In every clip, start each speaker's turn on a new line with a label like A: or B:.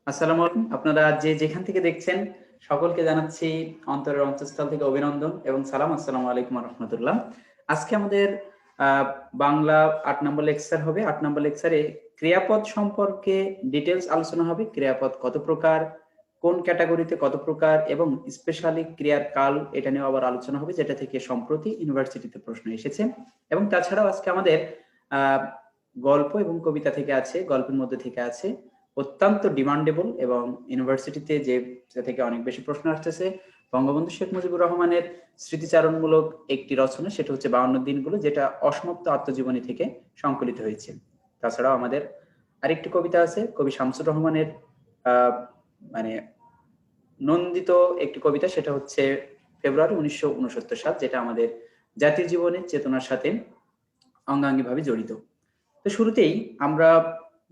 A: আসসালামু আলাইকুম। আপনারা যে যেখান থেকে দেখছেন সকলকে জানাচ্ছি অন্তরের অন্তঃস্থল থেকে অভিনন্দন এবং সালাম। আসসালামু আলাইকুম ওয়া রাহমাতুল্লাহ। আজকে আমাদের বাংলা ৮ নম্বর লেকচার হবে। ৮ নম্বর লেকচারে ক্রিয়াপদ সম্পর্কে ডিটেইলস আলোচনা হবে। ক্রিয়াপদ কত প্রকার, কোন ক্যাটাগরিতে কত প্রকার এবং স্পেশালি ক্রিয়ার কাল এটা নিয়ে আবার আলোচনা হবে, যেটা থেকে সম্প্রতি ইউনিভার্সিটিতে প্রশ্ন এসেছে। এবং তাছাড়াও আজকে আমাদের আহ গল্প এবং কবিতা থেকে আছে, গল্পের মধ্যে থেকে আছে অত্যন্ত ডিমান্ডেবল এবং ইউনিভার্সিটিতে যে থেকে অনেক বেশি প্রশ্ন আসতেছে, বঙ্গবন্ধু শেখ মুজিবুর রহমানের স্মৃতিচারণমূলক একটি রচনা, সেটা হচ্ছে 52 দিনগুলো, যেটা অসমাপ্ত আত্মজীবনী থেকে সংকলিত হয়েছে। তাছাড়াও আমাদের আরেকটি কবিতা আছে কবি শামসুর রহমানের আহ মানে নন্দিত একটি কবিতা, সেটা হচ্ছে ফেব্রুয়ারি 1969 সাল, যেটা আমাদের জাতীয় জীবনের চেতনার সাথে অঙ্গাঙ্গিভাবে জড়িত। তো শুরুতেই আমরা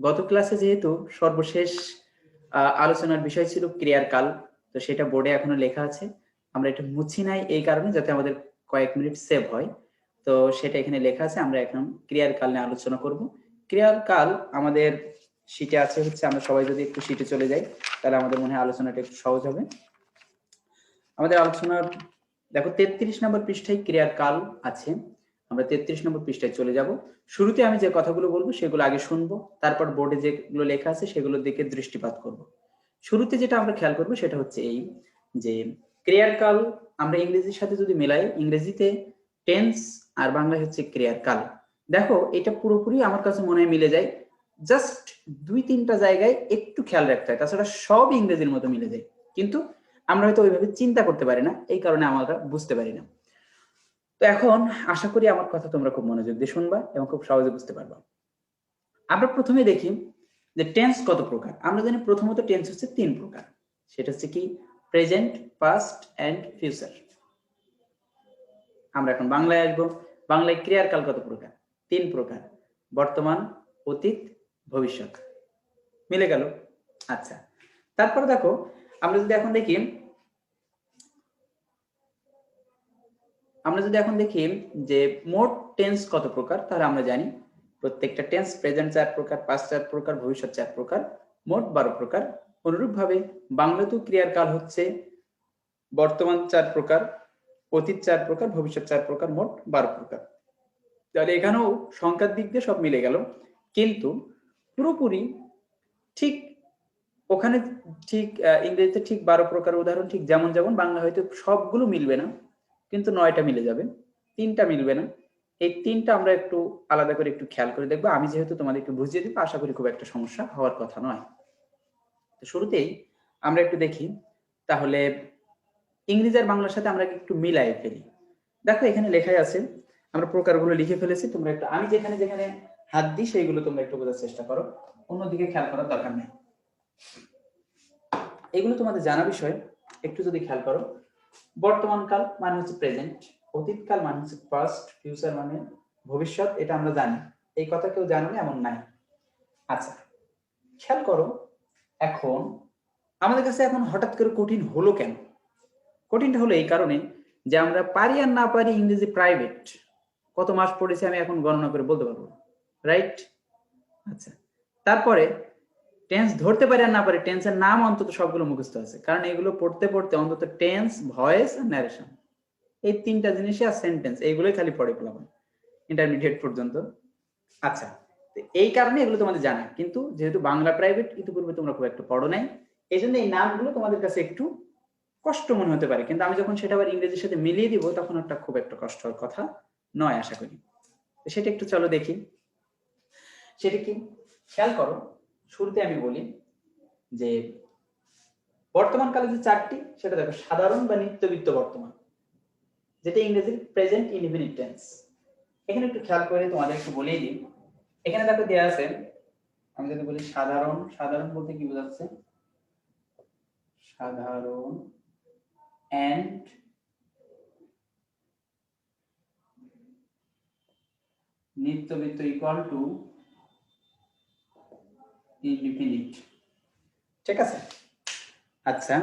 A: গত ক্লাসে যেহেতু সর্বশেষ আলোচনার বিষয় ছিল ক্রিয়ার কাল, তো সেটা বোর্ডে এখনো লেখা আছে। আমরা এটা মুছি নাই এই কারণে যাতে আমাদের কয়েক মিনিট সেভ হয়। তো সেটা এখানে লেখা আছে। আমরা এখন ক্রিয়ার কাল নিয়ে আলোচনা করব। ক্রিয়ার কাল আমাদের শীটে আছে হচ্ছে, আমরা সবাই যদি একটু শীটে চলে যাই তাহলে আমাদের মনে হয় আলোচনাটা একটু সহজ হবে। আমাদের আলোচনার দেখো 33 নম্বর পৃষ্ঠায় ক্রিয়ার কাল আছে। আমরা 33 নম্বর পৃষ্ঠায় চলে যাব। শুরুতে আমি যে কথাগুলো বলবো সেগুলো আগে শুনবো, তারপর বোর্ডে যেগুলো লেখা আছে সেগুলোর দিকে দৃষ্টিপাত করব। শুরুতে যেটা আমরা খেয়াল করবো সেটা হচ্ছে এই যে ক্রিয়ার কাল আমরা ইংরেজির সাথে যদি মেলাই, ইংরেজিতে টেন্স আর বাংলায় হচ্ছে ক্রিয়ার কাল। দেখো এটা পুরোপুরি আমার কাছে মনে হয় মিলে যায়, জাস্ট 2-3টা জায়গায় একটু খেয়াল রাখতে হয়, তাছাড়া সব ইংরেজির মতো মিলে যায়। কিন্তু আমরা হয়তো ওইভাবে চিন্তা করতে পারি না, এই কারণে আমরা বুঝতে পারি না। তো এখন আশা করি আমার কথা তোমরা খুব মনোযোগ দিয়ে শুনবা এবং খুব সহজে বুঝতে পারবা। আমরা প্রথমে দেখি যে টেন্স কত প্রকার। আমরা জানি প্রথমত টেন্স হচ্ছে 3 প্রকার। সেটা হচ্ছে কি? Present, past and future. আমরা এখন বাংলায় আসবো। বাংলায় ক্রিয়ার কাল কত প্রকার? 3 প্রকার: বর্তমান, অতীত, ভবিষ্যৎ। মিলে গেল? আচ্ছা, তারপর দেখো আমরা যদি এখন দেখি যে মোট টেন্স কত প্রকার, তাহলে আমরা জানি প্রত্যেকটা টেন্স প্রেজেন্ট 4 প্রকার, পাস্ট 4 প্রকার, ভবিষ্যৎ 4 প্রকার, মোট 12 প্রকার। অনুরূপভাবে বাংলাতেও ক্রিয়ার কাল হচ্ছে বর্তমান 4 প্রকার, অতীত 4 প্রকার, ভবিষ্যৎ 4 প্রকার, মোট 12 প্রকার। তাহলে এখানেও সংখ্যার দিক দিয়ে সব মিলে গেল, কিন্তু পুরোপুরি ঠিক ওখানে ঠিক ইংরেজিতে ঠিক 12 প্রকার উদাহরণ ঠিক যেমন যেমন, বাংলা হয়তো সবগুলো মিলবে না, কিন্তু 9টা মিলে যাবে, 3টা মিলবে না। এই 3টা আমরা একটু আলাদা করে একটু খেয়াল করে দেখবো। আমি যেহেতু তোমাদেরকে বুঝিয়ে দিব, আশা করি খুব একটা সমস্যা হওয়ার কথা নয়। তো শুরুতেই আমরা একটু দেখি তাহলে ইংরেজি আর বাংলার সাথে আমরা একটু মিলাই ফেলি। দেখো এখানে লেখাই আছে, আমরা প্রকারগুলো লিখে ফেলেছি। তোমরা একটু আমি যেখানে যেখানে হাত দিই সেইগুলো তোমরা একটু বোঝার চেষ্টা করো, অন্যদিকে খেয়াল করার দরকার নেই। এগুলো তোমাদের জানা বিষয়, একটু যদি খেয়াল করো। বর্তমান কাল মানে হচ্ছে প্রেজেন্ট, অতীতকাল মানে হচ্ছে পাস্ট, ফিউচার মানে ভবিষ্যৎ। এটা আমরা জানি, এই কথা কেউ জানে না এমন নাই। আচ্ছা, খেয়াল করো এখন আমাদের কাছে এখন হঠাৎ করে কঠিন হলো কেন? কঠিনটা হলো এই কারণে যে আমরা পারি আর না পারি ইংরেজি প্রাইভেট কত মাস পড়েছি আমি এখন গণনা করে বলতে পারবো, রাইট? আচ্ছা, তারপরে টেন্স ধরতে পারি আর না পারি, টেন্সের নাম অন্তত সবগুলো মুখস্থ আছে, কারণ এগুলো পড়তে পড়তে অন্তত টেন্স, ভয়েস আর ন্যারেশন, এই 3টা জিনিসই আর সেন্টেন্স, এইগুলোই খালি পড়ে পেলাম ইন্টারমিডিয়েট পর্যন্ত। আচ্ছা, এই কারণে এগুলো তোমাদের জানা, কিন্তু যেহেতু বাংলা প্রাইভেট ইতিপূর্বে তোমরা খুব একটা পড়ো নাই, এই জন্য এই নামগুলো তোমাদের কাছে একটু কষ্ট মনে হতে পারে, কিন্তু আমি যখন সেটা আবার ইংরেজির সাথে মিলিয়ে দিব তখন একটা খুব একটা কষ্ট হওয়ার কথা নয় আশা করি। সেটা একটু চলো দেখি। সেটা কি খেয়াল করো, শুরুতে আমি বলি যে বর্তমান কালে যে 4টি, সেটা দেখো সাধারণ বা নিত্যবিত্ত বর্তমান, যেটা ইংরেজির প্রেজেন্ট ইনডিফিনিট টেন্স। এখানে একটু খেয়াল করে তোমাদের একটু বলেই দিই। এখানে দেখো দেয়া আছে, আমি যদি বলি সাধারণ, সাধারণ বলতে কি বোঝাচ্ছে? সাধারণ এন্ড নিত্যবিত্ত ইকুয়াল টু ইনডিফিনিট, ঠিক আছে? আচ্ছা,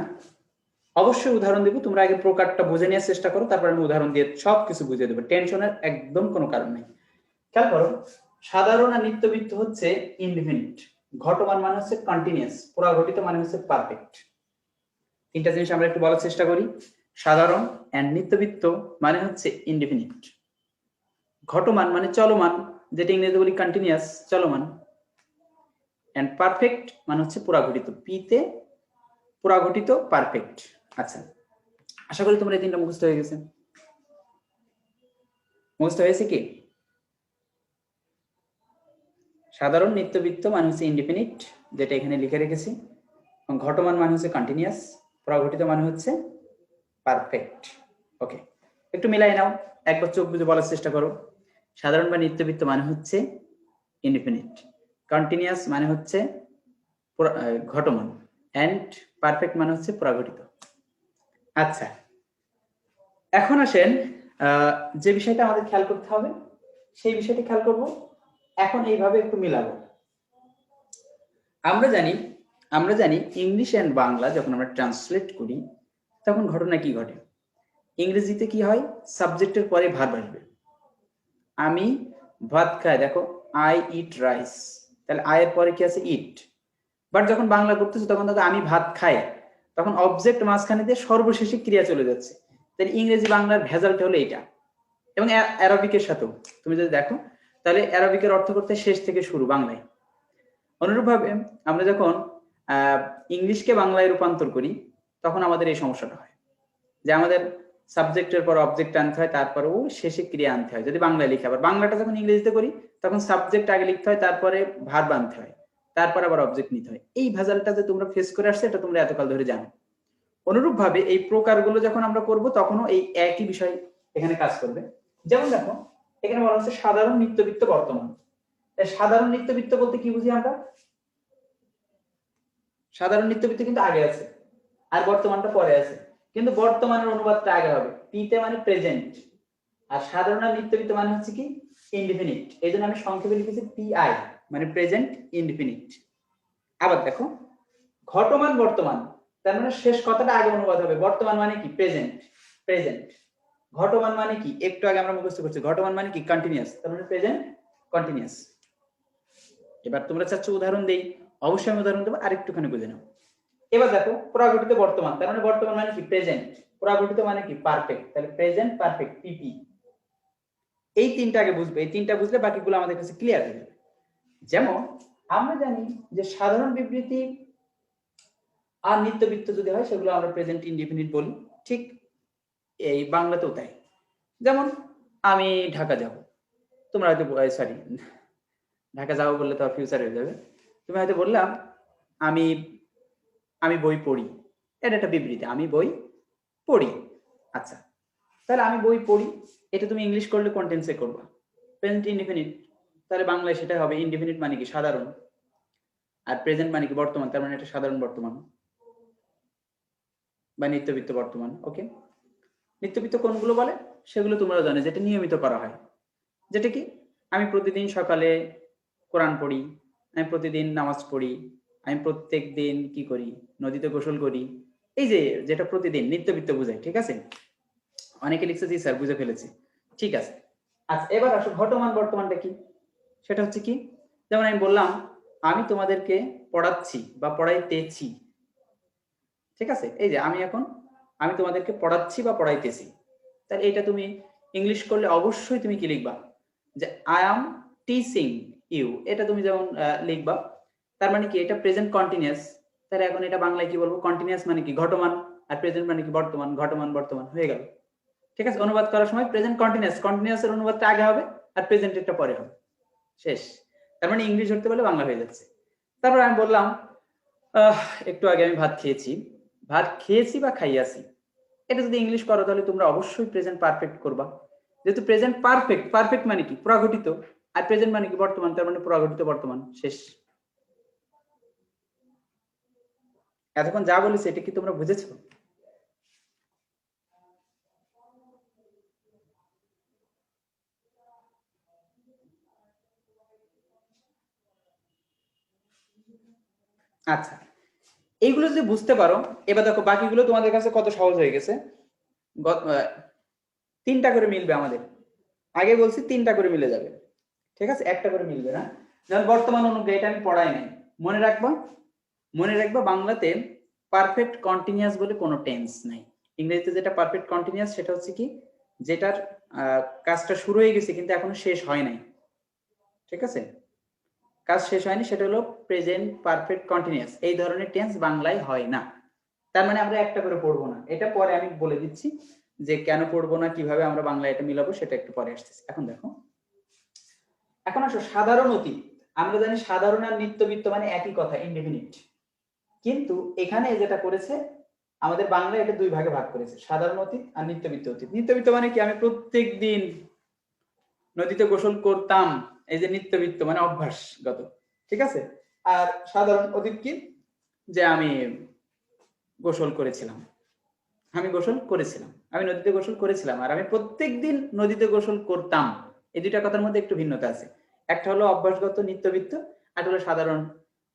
A: অবশ্যই উদাহরণ দেব, তোমরা আগে প্রকারটা বুঝে নেওয়ার চেষ্টা করো, তারপর আমি উদাহরণ দিয়ে সবকিছু বুঝিয়ে দেবো। টেনশনের একদম কোনো কারণ নেই। খেয়াল করো, সাধারণ আর নিত্যবিত্ত হচ্ছে ইনডিফিনিট, ঘটমান মানে হচ্ছে কন্টিনিউয়াস, পুরাঘটিত মানে হচ্ছে পারফেক্ট। তিনটা জিনিস আমরা একটু বলার চেষ্টা করি। সাধারণ এন্ড নিত্যবৃত্ত মানে হচ্ছে ইনডিফিনিট। ঘটমান মানে চলমান, যেটা ইংরেজিতে বলি কন্টিনিউয়াস, চলমান। এন্ড পারফেক্ট মানে হচ্ছে পুরাঘটিত, পিতে পুরাঘটিত পারফেক্ট। আচ্ছা, আশা করি তোমরা এই তিনটা মুখস্থ হয়ে গেছে। মুখস্থ হয়েছে কি? সাধারণ নিত্যবৃত্ত মানে হচ্ছে ইনডিফিনিট, যেটা এখানে লিখে রেখেছি, এবং ঘটমান মানে হচ্ছে কন্টিনিউয়াস, পুরাঘটিত মানে হচ্ছে পারফেক্ট। ওকে, একটু মিলাই নাও, একবার চোখ বুঝে বলার চেষ্টা করো। সাধারণ বা নিত্যবৃত্ত মানে হচ্ছে ইনডিফিনিট, কন্টিনিউয়াস মানে হচ্ছে ঘটমান, এন্ড পারফেক্ট মানে হচ্ছে পুরাঘটিত। আচ্ছা, এখন আসেন যে বিষয়টা আমাদের খেয়াল করতে হবে, সেই বিষয়টি খেয়াল করব। এখন এইভাবে একটু মিলাবো। আমরা জানি ইংলিশ এন্ড বাংলা যখন আমরা ট্রান্সলেট করি তখন ঘটনা কি ঘটে। ইংরেজিতে কি হয়, সাবজেক্টের পরে ভার্ব আসবে। আমি ভাত খাই, দেখো আই ইট রাইস, তাহলে আই এর পরে কি আছে, ইট। বাট যখন বাংলা করতেছো তখন দেখো আমি ভাত খাই, তখন অবজেক্ট মাঝখানে দিয়ে সর্বশেষে ক্রিয়া চলে যাচ্ছে। তাহলে ইংরেজি বাংলার ভেজালটা হলো এটা। এবং অ্যারাবিকের সাথেও তুমি যদি দেখো, তাহলে অ্যারাবিকের অর্থ করতে শেষ থেকে শুরু বাংলায়। অনুরূপভাবে আমরা যখন ইংলিশকে বাংলায় রূপান্তর করি তখন আমাদের এই সমস্যাটা হয় যে আমাদের সাবজেক্টের পর অবজেক্ট আনতে হয়, তারপরেও শেষে ক্রিয়া আনতে হয় যদি বাংলায় লিখি। আবার বাংলাটা যখন ইংরেজিতে করি তখন সাবজেক্ট আগে লিখতে হয়, তারপরে ভার্ব আনতে হয়, তারপর আবার অবজেক্ট নিতে হয়। এই ভেজালটা যে তোমরা ফেস করে আসছে এটা তোমরা এতকাল ধরে জানো। অনুরূপভাবে এই প্রকারগুলো যখন আমরা করব তখনও এই একই বিষয় এখানে কাজ করবে। যেমন দেখো এখানে বলা হচ্ছে সাধারণ নিত্যবৃত্ত বর্তমান। সাধারণ নিত্যবৃত্ত বলতে কি বুঝি আমরা? সাধারণ নিত্যবৃত্ত কিন্তু আগে আছে আর বর্তমানটা পরে আছে, কিন্তু বর্তমানের অনুবাদটা আগে হবে, পিতে মানে প্রেজেন্ট, আর সাধারণ নিত্যবৃত্ত মানে হচ্ছে কি ইনডিফিনিট। এই জন্য আমি সংক্ষেপে লিখেছি পিআই, মানে প্রেজেন্ট ইনডিফিনিট। আবার দেখো ঘটমান বর্তমান, তার মানে শেষ কথাটা আগে অনুবাদ হবে। বর্তমান মানে কি প্রেজেন্ট, প্রেজেন্ট। ঘটমান মানে কি, একটু আগে আমরা মুখস্থ করছি, ঘটমান মানে কি কন্টিনিউয়াস, তার মানে প্রেজেন্ট কন্টিনিউয়াস। এবার তোমরা চাচ্ছ উদাহরণ দেই, অবশ্যই আমি উদাহরণ দেবো, আরেকটুখানি বুঝে নাও। এবার দেখো পুরাঘটিত বর্তমান, তার মানে বর্তমান মানে কি প্রেজেন্ট, পুরাঘটিত মানে কি পারফেক্ট, তাহলে প্রেজেন্ট পারফেক্ট পিপি। এই তিনটা আগে বুঝবে, এই তিনটা বুঝলে বাকিগুলো আমাদের কাছে ক্লিয়ার হয়ে যাবে। যেমন আমরা জানি যে সাধারণ বিবৃতি আর নিত্যবৃত্ত যদি হয় সেগুলো আমরা প্রেজেন্ট ইনডিফিনিট বলি, ঠিক এই বাংলাতেও তাই। যেমন আমি ঢাকা যাব, তোমরা হয়তো সরি ঢাকা যাবো বললে তো ফিউচার হয়ে যাবে। তুমি হয়তো বললাম আমি বই পড়ি, এটা একটা বিবৃতি, আমি বই পড়ি। আচ্ছা, তাহলে আমি বই পড়ি, এটা তুমি ইংলিশ করলে কোন টেন্সে করবা, প্রেজেন্ট ইনডিফিনিট। তাহলে বাংলায় সেটা হবে ইনডিফিনিট মানে কি সাধারণ, আর প্রেজেন্ট মানে কি বর্তমান, তার মানে এটা সাধারণ বর্তমান বা নিত্যবৃত্ত বর্তমান। ওকে, নিত্যবৃত্ত কোনগুলো বলে সেগুলো তোমরা জানো, যেটা নিয়মিত করা হয়। যেটা কি, আমি প্রতিদিন সকালে কোরআন পড়ি, আমি প্রতিদিন নামাজ পড়ি, আমি প্রত্যেক দিন কি করি, নদীতে গোসল করি। এই যে যেটা প্রতিদিন নিত্যবৃত্ত বোঝায়, ঠিক আছে? অনেকে লিখছে জি স্যার বুঝে ফেলেছি, ঠিক আছে। আচ্ছা, এবার আসো ঘটমান বর্তমানটা কি। সেটা হচ্ছে কি, যেমন আমি বললাম আমি তোমাদেরকে পড়াচ্ছি বা পড়াইতেছি, ঠিক আছে? এই যে আমি তোমাদেরকে পড়াচ্ছি বা পড়াইতেছি, তাহলে এটা তুমি ইংলিশ করলে অবশ্যই তুমি কি লিখবা, যে আই এম টিচিং ইউ, এটা তুমি যেমন লিখবা। তার মানে কি এটা প্রেজেন্ট কন্টিনিউয়াস, তাহলে এখন এটা বাংলায় কি বলবো, কন্টিনিউয়াস মানে কি ঘটমান, আর প্রেজেন্ট মানে কি বর্তমান, ঘটমান বর্তমান হয়ে গেল। ঠিক আছে, অনুবাদ করার সময় প্রেজেন্ট কন্টিনিউয়াস, কন্টিনিউয়াস এর অনুবাদটা আগে হবে আর প্রেজেন্টেরটা পরে হবে, শেষ। তার মানে ইংলিশ ধরতে বলে বাংলা হয়ে যাচ্ছে। তারপর আমি বললাম একটু আগে আমি ভাত খেয়েছি বা খাইয়াছি, এটা যদি ইংলিশ করো তাহলে তোমরা অবশ্যই প্রেজেন্ট পারফেক্ট করবা, যেহেতু প্রেজেন্ট পারফেক্ট, পারফেক্ট মানে কি পুরাঘটিত, আর প্রেজেন্ট মানে কি বর্তমান, তার মানে পুরাঘটিত বর্তমান, শেষ। এতক্ষণ যা বলেছি এটা কি তোমরা বুঝেছো? আচ্ছা, এইগুলো যদি বুঝতে পারো, এবার দেখো বাকিগুলো তোমাদের কাছে কত সহজ হয়ে গেছে। তিনটা করে মিলবে আমাদের, আগে বলছি তিনটা করে মিলে যাবে, ঠিক আছে? একটা করে মিলবে না। যেমন বর্তমান অনুজ্ঞা, এটা আমি পড়াই নাই, মনে রাখবা বাংলাতে পারফেক্ট কন্টিনিউয়াস বলে কোনো টেন্স নাই। ইংরেজিতে যেটা পারফেক্ট কন্টিনিউয়াস সেটা হচ্ছে কি, যেটার কাজটা শুরু হয়ে গেছে কিন্তু এখনো শেষ হয় নাই। ঠিক আছে, কাজ শেষ হয়নি, সেটা হলো প্রেজেন্ট পারফেক্ট কন্টিনিউয়াস। এই ধরনের টেন্স বাংলায় হয় না। তার মানে আমরা একটা করে পড়বো না, এটা পরে আমি বলে দিচ্ছি যে কেন পড়বো না, কিভাবে আমরা বাংলায় এটা মিলাবো, সেটা একটু পরে আসতেছি। এখন দেখো, এখন আসো সাধারণ অতীত। আমরা জানি সাধারণ আর নিত্যবৃত্ত মানে একই কথা, ইনডেফিনিট। কিন্তু এখানে যেটা করেছে আমাদের বাংলায় এটা দুই ভাগে ভাগ করেছে, সাধারণ অতীত আর নিত্যবৃত্ত অতীত। নিত্যবৃত্ত মানে কি, আমি প্রত্যেক দিন নদীতে গোসল করতাম, এই যে নিত্যবৃত্ত মানে অভ্যাসগত। ঠিক আছে, আর সাধারণ অতীত কি, যে আমি গোসল করেছিলাম, আমি নদীতে গোসল করেছিলাম, আর আমি প্রত্যেক দিন নদীতে গোসল করতাম। এই দুইটা কথার মধ্যে একটু ভিন্নতা আছে। একটা হলো অভ্যাসগত নিত্যবৃত্ত, আর হলো সাধারণ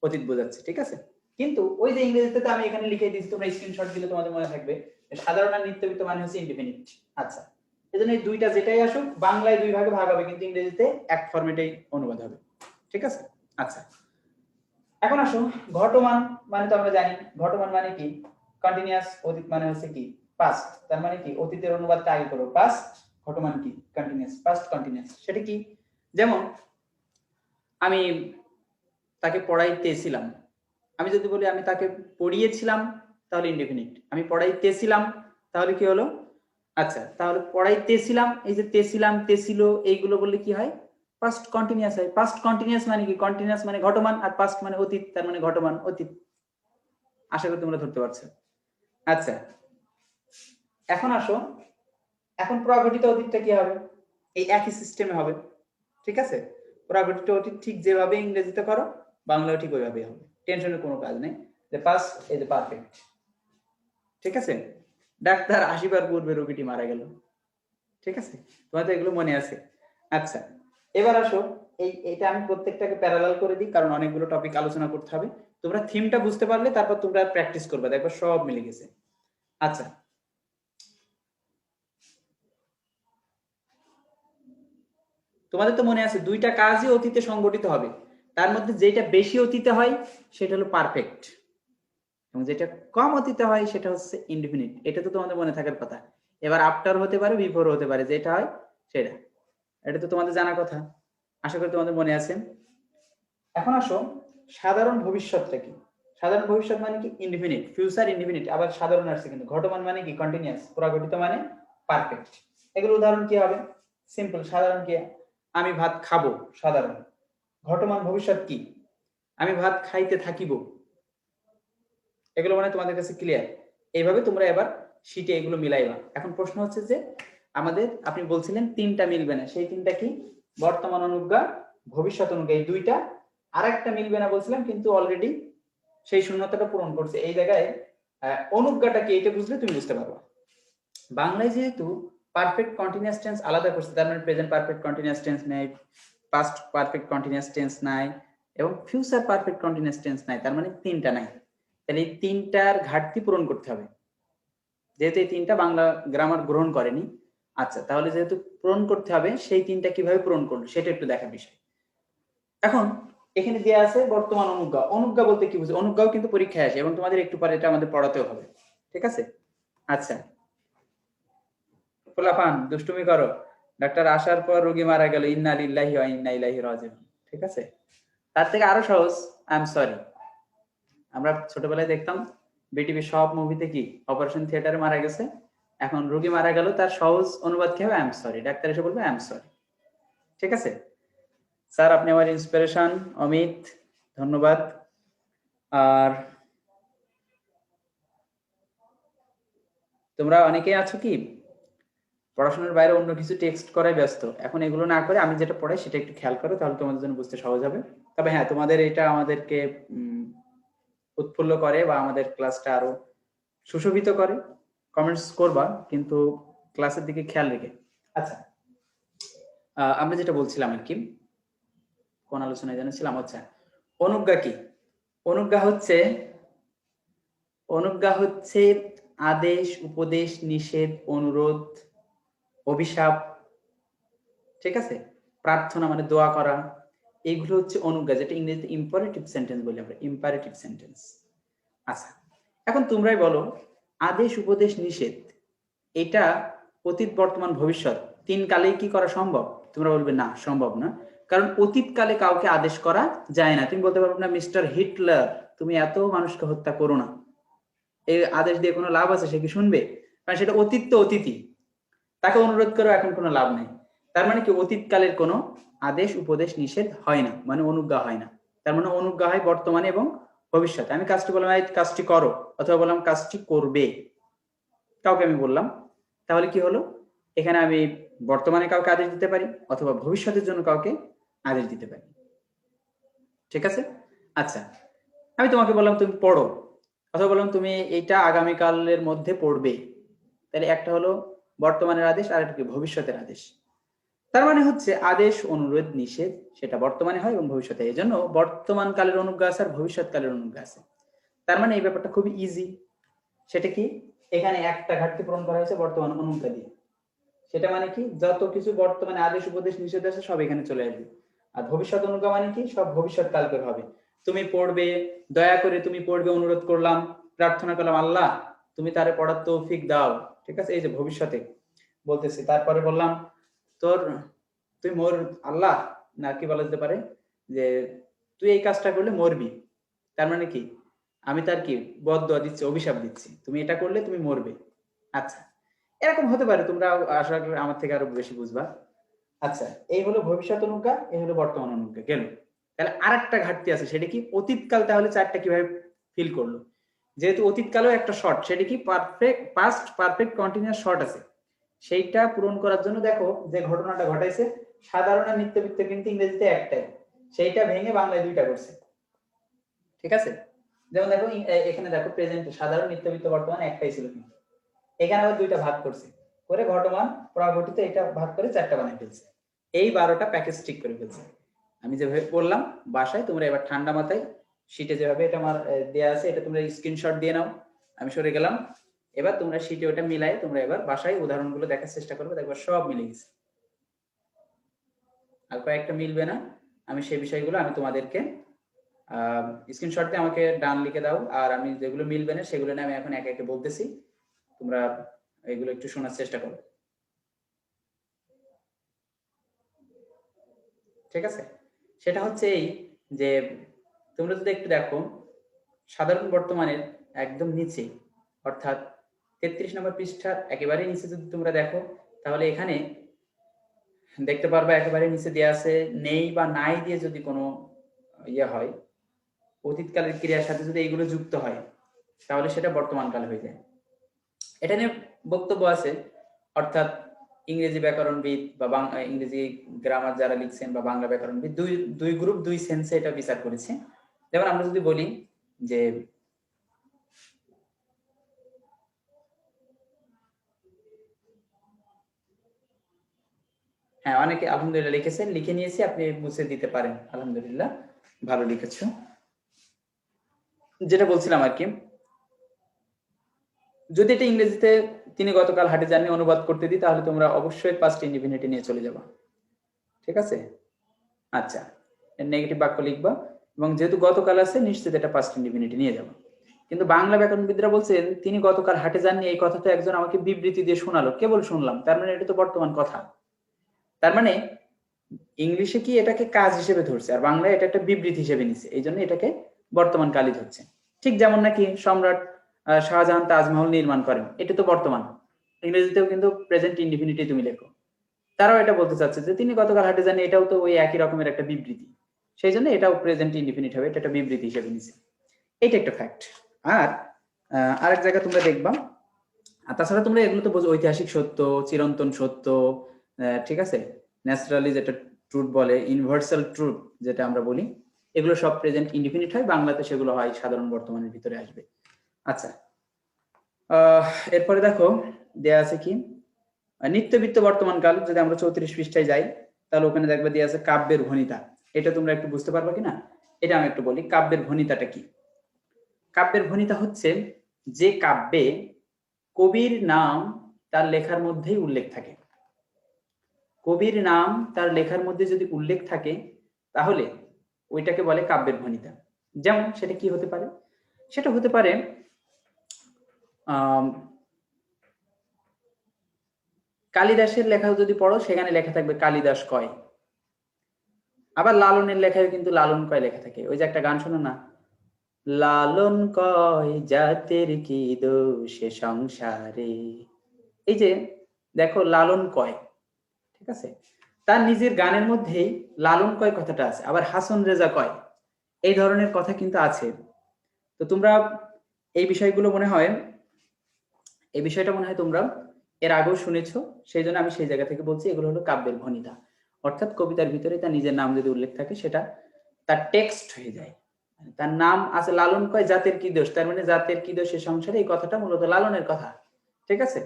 A: অতীত বোঝাচ্ছে। ঠিক আছে, কিন্তু ওই যে ইংরেজিতে আমি এখানে লিখে দিয়েছি, তোমরা স্ক্রিনশট দিলে তোমাদের মনে থাকবে, সাধারণ আর নিত্যবৃত্ত মানে হচ্ছে ইনডিফিনিট। আচ্ছা, এজন্য এই দুইটা যেটাই আসুক বাংলায় দুই ভাগে ভাগ হবে, কিন্তু ইংরেজিতে এক ফরম্যাটেই অনুবাদ হবে। ঠিক আছে, আচ্ছা এখন আসো ঘটমান। মানে তো আমরা জানি ঘটমান মানে কি, কন্টিনিউয়াস। অতীত মানে হচ্ছে কি, পাস্ট। তার মানে কি, অতীতের অনুবাদটা আগে করো, পাস্ট। ঘটমান কি, কন্টিনিউয়াস, পাস্ট কন্টিনিউয়াস। সেটা কি, যেমন আমি তাকে পড়াইতেছিলাম, আমি যদি বলি আমি তাকে পড়িয়েছিলাম তাহলে ইনডেফিনিট। আমি পড়াইতেছিলাম তাহলে কি হলো, আচ্ছা তাহলে পড়াইতেছিলাম, এই যে তেছিলাম, তেছিল, এইগুলো বললে কি হয়, পাস্ট কন্টিনিউয়াস হয়। পাস্ট কন্টিনিউয়াস মানে কি, কন্টিনিউয়াস মানে ঘটমান, আর পাস্ট মানে অতীত, তার মানে ঘটমান অতীত। আশা করি তোমরা ধরতে পারছো। আচ্ছা এখন আসো, এখন প্রাগঠিত অতীতটা কি হবে, এই একই সিস্টেমে হবে। ঠিক আছে, প্রাগঠিত অতীত ঠিক যেভাবে ইংরেজিতে করো বাংলাও ঠিক ওইভাবেই হবে, টেনশনের কোনো কাজ নেই। যে পাস্ট, এই যে পারফেক্ট। ঠিক আছে, ডাক্তার আসিবার পূর্বে রোগীটি মারা গেল। ঠিক আছে, তোমার তো এগুলো মনে আছে। আচ্ছা এবার আসো, এইটা আমি প্রত্যেকটাকে প্যারালাল করে দিই, কারণ অনেকগুলো টপিক আলোচনা করতে হবে। তোমরা থিমটা বুঝতে পারলে তারপর তোমরা প্র্যাকটিস করবে, দেখো সব মিলে গেছে। আচ্ছা তোমাদের তো মনে আছে দুইটা কাজই অতীতে সংগঠিত হবে, তার মধ্যে যেটা বেশি অতীতে হয় সেটা হলো পারফেক্ট, এবং যেটা কম অতীতে হয় সেটা হচ্ছে ইনডিফিনিট। এটা তো তোমাদের মনে থাকার কথা। এবার আফটার হতে পারে, বিফোর হতে পারে, যেটা হয় সেটা, এটা তো তোমাদের জানার কথা, আশা করি তোমাদের মনে আছে। এখন আসো সাধারণ ভবিষ্যৎটা কি। সাধারণ ভবিষ্যৎ মানে কি, ইনডিফিনিট, ফিউচার ইনডিফিনিট। আবার সাধারণ আসছে কিন্তু, ঘটমান মানে কি, কন্টিনিউয়াস, প্রাগঠিত মানে পারফেক্ট। এগুলো উদাহরণ কি হবে, সিম্পল। সাধারণ কি, আমি ভাত খাবো, সাধারণ। ঘটমান ভবিষ্যৎ কি, আমি ভাত খাইতে থাকিব। এগুলো মানে তোমাদের কাছে ক্লিয়ার। এইভাবে তোমরা এবার শীটে এগুলো মিলাইবা। এখন প্রশ্ন হচ্ছে যে আমাদের, আপনি বলছিলেন তিনটা মিলবে না, সেই তিনটা কি, বর্তমান অনুজ্ঞা, ভবিষ্যৎ অনুজ্ঞা, এই দুইটা। আর একটা মিলবে না বলছিলাম, কিন্তু অলরেডি সেই শূন্যতাটা পূরণ করছে। এই জায়গায় অনুজ্ঞাটা কি, এটা বুঝলে তুমি বুঝতে পারবা। বাংলায় যেহেতু পারফেক্ট কন্টিনিউয়াস টেন্স আলাদা করছে, তার মানে প্রেজেন্ট পারফেক্ট কন্টিনিউয়াস টেন্স নাই, পাস্ট পারফেক্ট কন্টিনিউয়াস টেন্স নাই, এবং ফিউচার পারফেক্ট কন্টিনিউয়াস টেন্স নাই, তার মানে তিনটা নাই। তাহলে এই তিনটার ঘাটতি পূরণ করতে হবে, যেহেতু এই তিনটা বাংলা গ্রামার গ্রহণ করেনি। আচ্ছা তাহলে যেহেতু পূরণ করতে হবে, সেই তিনটা কিভাবে পূরণ করলো সেটা একটু দেখার বিষয়। এখন এখানে দেয়া আছে বর্তমান অনুজ্ঞা। অনুজ্ঞা বলতে কি বুঝো, অনুজ্ঞাও কিন্তু পরীক্ষায় আসে, এবং তোমাদের একটু পরে এটা আমাদের পড়াতেও হবে। ঠিক আছে, আচ্ছা ফুলাফান দুষ্টুমি করো, ডাক্তার আসার পর রোগী মারা গেল, ইন্না লিল্লাহি ওয়া ইন্না ইলাইহি রাজিউন। ঠিক আছে, তার থেকে আরো সহজ, আই এম সরি। আমরা ছোটবেলায় দেখতাম বিটিভি সব মুভিতে কি, অপারেশন থিয়েটারে মারা গেছে, এখন রোগী মারা গেল, তার সহজ অনুবাদ কি হবে, আই এম সরি। ডাক্তার এসে বলবে আই এম সরি। ঠিক আছে স্যার, আপনি আমার ইন্সপিরেশন, অমিত, ধন্যবাদ। আর তোমরা অনেকেই আছো কি পড়াশোনার বাইরে অন্য কিছু টেক্সট করায় ব্যস্ত, এখন এগুলো না করে আমি যেটা পড়াই সেটা একটু খেয়াল করো, তাহলে তোমাদের জন্য বুঝতে সহজ হবে। তবে হ্যাঁ, তোমাদের এটা আমাদেরকে উৎফুল্ল করে বা আমাদের ক্লাসটা আরো সুশোভিত করে। কমেন্টস করবা কিন্তু ক্লাসের দিকে খেয়াল রেখে। আচ্ছা আমরা যেটা বলছিলাম আর কি, কোন আলোচনায় জানাছিলাম, আচ্ছা অনুজ্ঞা কি। অনুজ্ঞা হচ্ছে আদেশ, উপদেশ, নিষেধ, অনুরোধ, অভিশাপ। ঠিক আছে, প্রার্থনা মানে দোয়া করা, এইগুলো হচ্ছে অনুজ্ঞা, যেটা ইংরেজিতে ইম্পারেটিভ সেন্টেন্স বলি আমরা, ইম্পারেটিভ সেন্টেন্স। আচ্ছা, এখন তোমরাই বলো, আদেশ উপদেশ নিষেধ এটা অতীত বর্তমান ভবিষ্যৎ 3 কালেই কি করা সম্ভব? তোমরা বলবে না, সম্ভব না, কারণ অতীত কালে কাউকে আদেশ করা যায় না। তুমি বলতে পারবে না মিস্টার হিটলার তুমি এত মানুষকে হত্যা করো না, এই আদেশ দিয়ে কোনো লাভ আছে? সে কি শুনবে? কারণ সেটা অতীত, তো অতীতই, তাকে অনুরোধ করে এখন কোনো লাভ নেই। তার মানে কি, অতীতকালের কোনো আদেশ উপদেশ নিষেধ হয় না, মানে অনুজ্ঞা হয় না। তার মানে অনুজ্ঞা হয় বর্তমানে এবং ভবিষ্যতে। আমি কাজটি বললাম এই কাজটি করো, অথবা বললাম কাজটি করবে, কাউকে আমি বললাম, তাহলে কি হলো, এখানে আমি বর্তমানে কাউকে আদেশ দিতে পারি অথবা ভবিষ্যতের জন্য কাউকে আদেশ দিতে পারি। ঠিক আছে? আচ্ছা, আমি তোমাকে বললাম তুমি পড়ো, অথবা বললাম তুমি এইটা আগামীকালের মধ্যে পড়বে, তাহলে একটা হলো বর্তমানের আদেশ আর একটা কি ভবিষ্যতের আদেশ। তার মানে হচ্ছে আদেশ অনুরোধ নিষেধ সেটা বর্তমানে হয় এবং ভবিষ্যতে। এই জন্য বর্তমান কালের অনুজ্ঞা আছে আর ভবিষ্যৎ কালের অনুজ্ঞা আছে। তার মানে এই ব্যাপারটা খুবই ইজি। সেটা কি, এখানে একটা ঘাটতি পূরণ করা হয়েছে বর্তমান অনুজ্ঞা দিয়ে। সেটা মানে কি, যত কিছু বর্তমানে আদেশ উপদেশ নিষেধ আছে সব এখানে চলে আসবে। আর ভবিষ্যৎ অনুজ্ঞা মানে কি, সব ভবিষ্যৎ কালকের হবে। তুমি পড়বে, দয়া করে তুমি পড়বে, অনুরোধ করলাম, প্রার্থনা করলাম আল্লাহ তুমি তারে পড়ার তৌফিক দাও। ঠিক আছে, এই যে ভবিষ্যতে বলতেছি। তারপরে বললাম তোর তুই মোর আল্লাহ, না কি বলা যেতে পারে যে তুই এই কাজটা করলে মরবি। তার মানে কি, আমি তার কি বদদোয়া দিচ্ছি, অভিশাপ দিচ্ছি, তুমি এটা করলে তুমি মরবে। আচ্ছা, এরকম হতে পারে, তোমরা আশা করি আমার থেকে আরো বেশি বুঝবা। আচ্ছা, এই হলো ভবিষ্যৎ অনুজ্ঞা, এই হলো বর্তমান অনুজ্ঞা গেল। তাহলে আরেকটা ঘাটতি আছে, সেটা কি অতীতকাল, তাহলে চারটা কিভাবে ফিল করলো? যেহেতু অতীতকালেও একটা শর্ট, সেটা কি perfect past perfect continuous short আছে, সেইটা পূরণ করার জন্য দেখো যে ঘটনাটা ঘটাইছে, সাধারণ আর নিত্যবৃত্ত কিন্তু ইংরেজিতে একটাই, সেইটা ভেঙে বাংলায় দুইটা করছে। ঠিক আছে, যেমন দেখো এখানে দেখো প্রেজেন্ট সাধারণ নিত্যবৃত্ত বর্তমান একটাই ছিল, কিন্তু এখানে আবার দুইটা ভাগ করছে, করে ঘটমান প্রাগঠিত এটা ভাগ করে চারটা বানিয়ে ফেলছে। এই 12টা প্যাকেজ ঠিক করে ফেলছে। আমি যেভাবে বললাম বাসায় তোমরা এবার ঠান্ডা মাথায় শিটে যেভাবে এটা আমার দেয়া আছে, এটা তোমরা স্ক্রিনশট দিয়ে নাও। আমি সরে গেলাম, এবার তোমরা শিটে ওটা মিলাই তোমরা এবার বাসায় উদাহরণগুলো দেখার চেষ্টা করবে, দেখবে সব মিলে গেছে। আর কয়েকটা মিলবে না, আমি সেই বিষয়গুলো আমি তোমাদেরকে স্ক্রিনশট দিয়ে আমাকে ডান লিখে দাও, আর আমি যেগুলো মিলবে না সেগুলো নিয়ে আমি এখন একে একে বলতেছি, তোমরা এগুলো একটু শোনার চেষ্টা করো। ঠিক আছে, সেটা হচ্ছে এই যে তোমরা যদি একটু দেখো সাধারণ বর্তমানের একদম নিচে, অর্থাৎ 33 নম্বর পৃষ্ঠার একেবারে নিচে যদি তোমরা দেখো, তাহলে এখানে দেখতে পারবা একেবারে নিচে দেয়া আছে নেই বা নাই দিয়ে যদি কোনো ইয়ে হয়, অতীতকালের ক্রিয়ার সাথে যদি এইগুলো যুক্ত হয়, তাহলে সেটা বর্তমান কাল হয়ে যায়। এটা নিয়ে বক্তব্য আছে, অর্থাৎ ইংরেজি ব্যাকরণবিদ বা ইংরেজি গ্রামার যারা লিখছেন বা বাংলা ব্যাকরণবিদ, দুই গ্রুপ দুই সেন্সে এটা বিচার করেছে। যেমন আমরা যদি বলি যে হ্যাঁ, অনেকে আলহামদুলিল্লাহ লিখেছেন, লিখে নিয়েছি, আপনি মুছে দিতে পারেন, আলহামদুলিল্লাহ ভালো লিখেছো। যেটা বলছিলাম আর কি, যদি এটা ইংরেজিতে তিনি গতকাল হাটে যাননি অনুবাদ করতে দিই, তাহলে তোমরা অবশ্যই পাস্ট ইনডিফিনিট নিয়ে চলে যাবা। ঠিক আছে, আচ্ছা, নেগেটিভ বাক্য লিখবা, এবং যেহেতু গতকাল আছে নিশ্চিত এটা পাস্ট ইনডিফিনিট নিয়ে যাবা। কিন্তু বাংলা ব্যাকরণবিদরা বলছেন তিনি গতকাল হাটে যাননি, এই কথা তো একজন আমাকে বিবৃতি দিয়ে শোনালো, কেবল শুনলাম, তার মানে এটা তো বর্তমান কথা। তার মানে ইংলিশে কি এটাকে কাজ হিসেবে ধরছে, আর বাংলায় এটা একটা বিবৃতি হিসেবে নিছে, এই জন্য এটাকে বর্তমান কালই ধরছে। ঠিক যেমন নাকি সম্রাট শাহজাহান তাজমহল নির্মাণ করেন, এটা তো বর্তমান, ইংরেজিতেও কিন্তু প্রেজেন্ট ইনডিফিনিটি তুমি লেখো। তারাও এটা বলতে চাচ্ছে যে তিনি গতকাল হাটে যান, এটাও তো ওই একই রকমের একটা বিবৃতি, সেই জন্য এটাও প্রেজেন্ট ইনডিফিনিট হবে, এটা একটা বিবৃতি হিসেবে নিছে। এটা একটা ফ্যাক্ট। আর আরেক জায়গায় তোমরা দেখবা, আর তাছাড়া তোমরা এগুলো তো বোঝো, ঐতিহাসিক সত্য, চিরন্তন সত্য, ঠিক আছে, ন্যাচারালি যেটা ট্রুথ বলে, ইউনিভার্সাল ট্রুথ যেটা আমরা বলি, এগুলো সব প্রেজেন্ট ইনডিফিনিট হয়, বাংলাতে সেগুলো হয় সাধারণ বর্তমানের ভিতরে আসবে। আচ্ছা, এরপরে দেখো দেয়া আছে কি নিত্যবৃত্ত বর্তমান কাল, যদি আমরা 34 পৃষ্ঠায় যাই, তাহলে ওখানে দেখবে দেয়া আছে কাব্যের ভণিতা। এটা তোমরা একটু বুঝতে পারবে কিনা, এটা আমি একটু বলি। কাব্যের ভণিতাটা কি? কাব্যের ভণিতা হচ্ছে যে কাব্যে কবির নাম তার লেখার মধ্যেই উল্লেখ থাকে। কবির নাম তার লেখার মধ্যে যদি উল্লেখ থাকে, তাহলে ওইটাকে বলে কাব্যের ভণিতা। যেমন সেটা কি হতে পারে? সেটা হতে পারে কালিদাসের লেখা যদি পড়ো সেখানে লেখা থাকবে কালিদাস কয়। আবার লালনের লেখায় কিন্তু লালন কয় লেখা থাকে। ওই যে একটা গান শোনো না, লালন কয় জাতের কি দোষে সংসারে। এই যে দেখো লালন কয়, ঠিক আছে, তার নিজের গানের মধ্যেই লালন কয় কথাটা আছে। আবার হাসন রেজা কয়, এই ধরনের কথা কিন্তু আছে। তো তোমরা এই বিষয়গুলো মনে হয়, এই বিষয়টা মনে হয় তোমরা এর আগেও শুনেছো, সেই জন্য আমি সেই জায়গা থেকে বলছি এগুলো হলো কাব্যের ভণিতা। অর্থাৎ কবিতার ভিতরে তার নিজের নাম যদি উল্লেখ থাকে সেটা তার টেক্সট হয়ে যায়। তার নাম আছে লালন কয় জাতের কি দোষ, তার মানে জাতের কি দোষ সে সংসারে, এই কথাটা মূলত লালনের কথা, ঠিক আছে।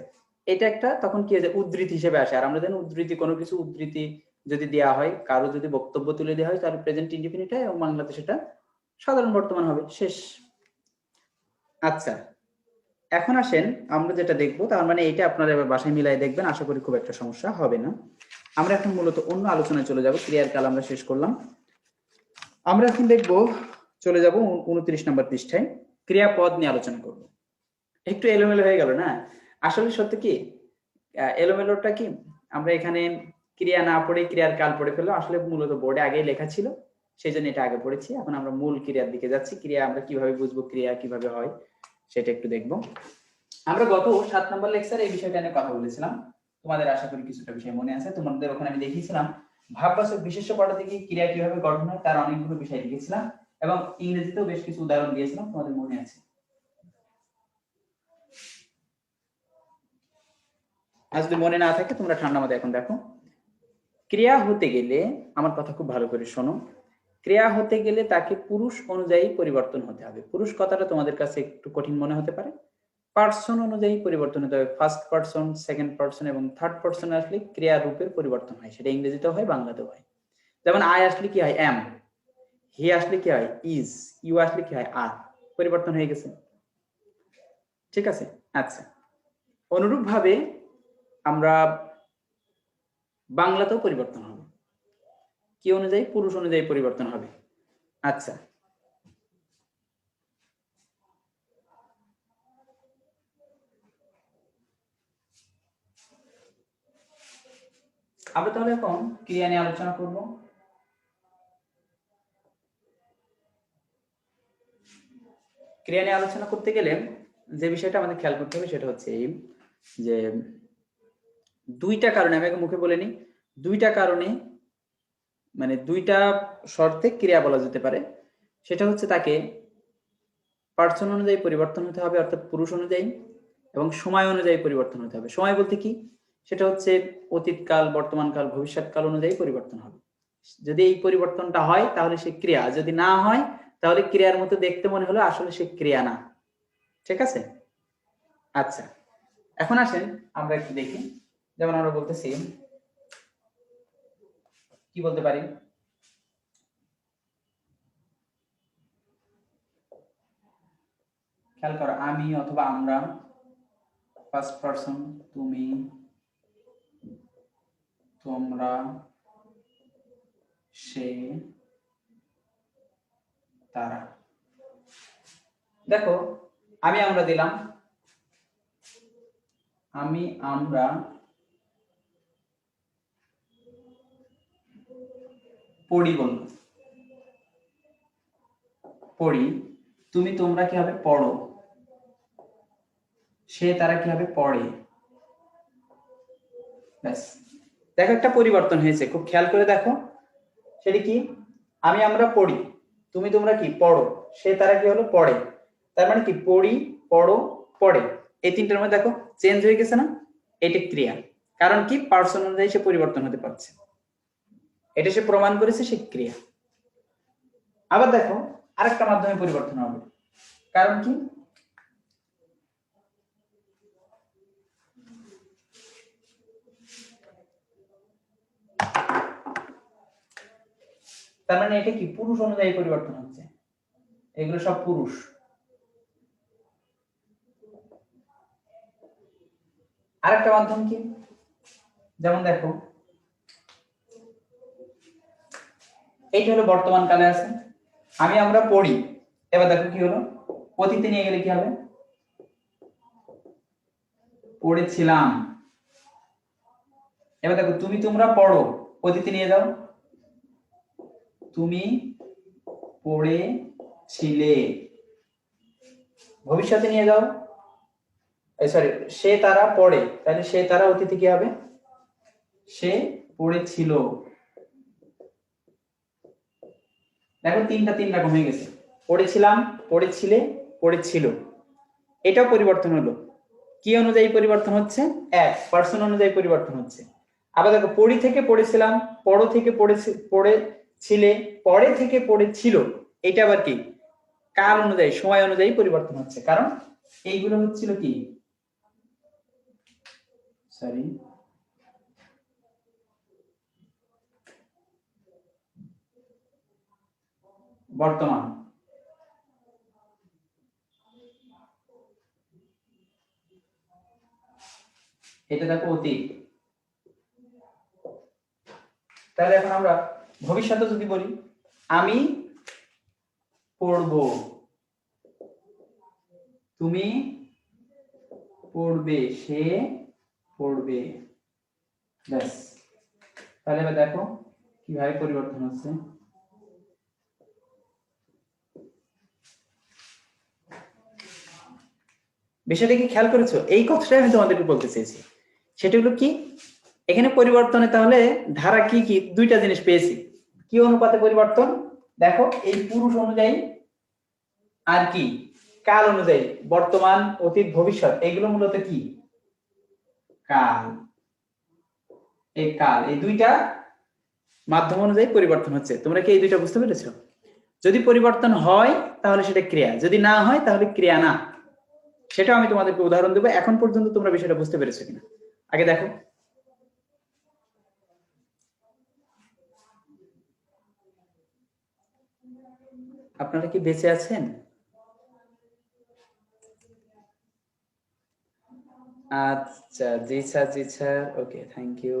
A: এটা একটা তখন কি হয়ে যায়, উদ্ধৃতি হিসেবে আসে। আর আমরা জানি উদ্ধৃতি, কোনো কিছু উদ্ধৃতি যদি দেওয়া হয়, কারো যদি বক্তব্য তুলে দেওয়া হয় তাহলে প্রেজেন্ট ইনডিফিনিট হয় এবং বাংলাতে সেটা সাধারণ বর্তমান হবে, শেষ। আচ্ছা, এখন আসেন আমরা যেটা দেখবো, তার মানে এইটা আপনারা এবার বাসায় মিলাই দেখবেন, আশা করি খুব একটা সমস্যা হবে না। আমরা এখন মূলত অন্য আলোচনায় চলে যাব। ক্রিয়ার কাল আমরা শেষ করলাম, আমরা এখন দেখব, চলে যাব 29 নম্বর পৃষ্ঠায়, ক্রিয়াপদ নিয়ে আলোচনা করব। একটু এলোমেলো হয়ে গেল না? আসলে সত্যি কি এলোমেলোটা কি, আমরা এখানে ক্রিয়া না পড়ে ক্রিয়ার কাল পড়ে ফেললাম। আসলে মূলত বোর্ডে আগেই লেখা ছিল, সেই জন্য এটা আগে পড়েছি। এখন আমরা মূল ক্রিয়ার দিকে যাচ্ছি। ক্রিয়া আমরা কিভাবে বুঝবো, ক্রিয়া কিভাবে হয় সেটা একটু দেখবো। আমরা গত 7 নম্বর লেকচারে এই বিষয়টা নিয়ে কথা বলেছিলাম, তোমাদের আশা করি কিছুটা বিষয় মনে আছে। তোমাদের ওখানে আমি দেখিয়েছিলাম ভাববাচক বিশেষ্য পদার্থে কি ক্রিয়া কিভাবে গঠন হয় তার অনেকগুলো বিষয় লিখেছিলাম এবং ইংরেজিতেও বেশ কিছু উদাহরণ দিয়েছিলাম, তোমাদের মনে আছে? আর যদি মনে না থাকে তোমরা ঠান্ডা মাথায় এখন দেখো। ক্রিয়া হতে গেলে, আমার কথা খুব ভালো করে শোনো, ক্রিয়া হতে গেলে তাকে পুরুষ অনুযায়ী পরিবর্তন হতে হবে। পুরুষ কথাটা তোমাদের কাছে একটু কঠিন মনে হতে পারে। পার্সন অনুযায়ী পরিবর্তন হতে হবে। ফার্স্ট পার্সন, সেকেন্ড পার্সন এবং থার্ড পার্সন আসলে ক্রিয়া রূপের পরিবর্তন হয়, সেটা ইংরেজিতেও হয় বাংলাতেও হয়। যেমন আই আসলে কি হয়, এম। হি আসলে কি হয়, ইজ। ইউ আসলে কি হয়, আর। পরিবর্তন হয়ে গেছে, ঠিক আছে। আচ্ছা, অনুরূপ ভাবে আমরা বাংলাতেও পরিবর্তন হবে, কি অনুযায়ী, পুরুষ অনুযায়ী পরিবর্তন হবে। আচ্ছা, আমরা তাহলে এখন ক্রিয়া নিয়ে আলোচনা করব। ক্রিয়া নিয়ে আলোচনা করতে গেলে যে বিষয়টা আমাদের খেয়াল করতে হবে সেটা হচ্ছে এই যে দুইটা কারণে, আমি আগে মুখে বলে নিই, দুইটা কারণে মানে দুইটা শর্তে ক্রিয়া বলা যেতে পারে। সেটা হচ্ছে তাকে পার্সন অনুযায়ী পরিবর্তন হতে হবে, অর্থাৎ পুরুষ অনুযায়ী, এবং সময় অনুযায়ী পরিবর্তন হতে হবে। সময় বলতে কি, সেটা হচ্ছে অতীতকাল, বর্তমানকাল, ভবিষ্যৎকাল অনুযায়ী পরিবর্তন হবে। যদি এই পরিবর্তনটা হয় তাহলে সে ক্রিয়া, যদি না হয় তাহলে ক্রিয়ার মতো দেখতে মনে হলো, আসলে সে ক্রিয়া না, ঠিক আছে। আচ্ছা, এখন আসেন আমরা একটু দেখি। যেমন আমরা বলতেছি, কি বলতে পারি, খেয়াল করো, আমি অথবা আমরা, ফার্স্ট পারসন, তুমি, তোমরা, সে, তারা। দেখো আমি আমরা দিলাম, আমি আমরা পড়ি বলবো, পড়ি। তুমি তোমরা কি হবে, পড়ো। সে তারা কি হবে, পড়ে। ব্যাস, দেখো একটা পরিবর্তন হয়েছে, খুব খেয়াল করে দেখো। সেটা কি, আমি আমরা পড়ি, তুমি তোমরা কি পড়ো, সে তারা কি হলো, পড়ে। তার মানে কি, পড়ি, পড়ো, পড়ে, এই তিনটার মধ্যে দেখো চেঞ্জ হয়ে গেছে না? এটা ক্রিয়া। কারণ কি, পার্সন অনুযায়ী সে পরিবর্তন হতে পারছে, এটা সে প্রমাণ করেছে, সে ক্রিয়া। আবার দেখো আরেকটা মাধ্যমে পরিবর্তন হবে, কারণ কি, তার মানে এটা কি, পুরুষ অনুযায়ী পরিবর্তন হচ্ছে, এগুলো সব পুরুষ। আরেকটা মাধ্যম কি, যেমন দেখো এইটা হলো বর্তমান কালে আছে। আমরা পড়ি, এবার দেখো কি হলো, অতীতে নিয়ে গেলে কি হবে, পড়েছিলাম। এবার দেখো তুমি তোমরা পড়ো, অতীতে নিয়ে যাও, তুমি পড়েছিলে। ভবিষ্যতে নিয়ে যাও, সরি, সে তারা পড়ে, তাহলে সে তারা অতীতে কি হবে, সে পড়েছিল। দেখো তিনটা তিন রকম হয়ে গেছে, পড়েছিলাম, পড়েছিলে, পড়েছিল। এটাও পরিবর্তন হলো। কি অনুযায়ী পরিবর্তন হচ্ছে, এক পার্সন অনুযায়ী পরিবর্তন হচ্ছে। আবার দেখো পড়ি থেকে পড়েছিলাম, পড়ো থেকে পড়েছিলে, পড়ে থেকে পড়েছিল। এটা আবার কি, কাল অনুযায়ী, সময় অনুযায়ী পরিবর্তন হচ্ছে, কারণ এইগুলো হচ্ছিল কি, সরি, বর্তমান। এটা দেখো অতীত। তাহলে এখন আমরা ভবিষ্যতে যদি বলি, আমি পড়ব, তুমি পড়বে, সে পড়বে, ব্যাস। তাহলে এবার দেখো কিভাবে পরিবর্তন হচ্ছে। বিষয়টা কি খেয়াল করেছো? এই কথাটাই আমি তোমাদেরকে বলতে চেয়েছি। সেটা হলো কি, এখানে পরিবর্তনে তাহলে ধারা কি কি, দুইটা জিনিস পেয়েছি। কি অনুপাতে পরিবর্তন, দেখো এই পুরুষ অনুযায়ী আর কি কাল অনুযায়ী, বর্তমান, অতীত, ভবিষ্যৎ, এগুলো মূলত কি কাল। এই কাল, এই দুইটা মাধ্যম অনুযায়ী পরিবর্তন হচ্ছে। তোমরা কি এই দুইটা বুঝতে পেরেছো? যদি পরিবর্তন হয় তাহলে সেটা ক্রিয়া, যদি না হয় তাহলে ক্রিয়া না। সেটা আমি তোমাদেরকে উদাহরণ দেবো। এখন পর্যন্ত তোমরা বিষয়টা বুঝতে পেরেছো কিনা আগে দেখো। আপনারা কি বেঁচে আছেন? আচ্ছা, জি স্যার, জি স্যার, ওকে, থ্যাংক ইউ।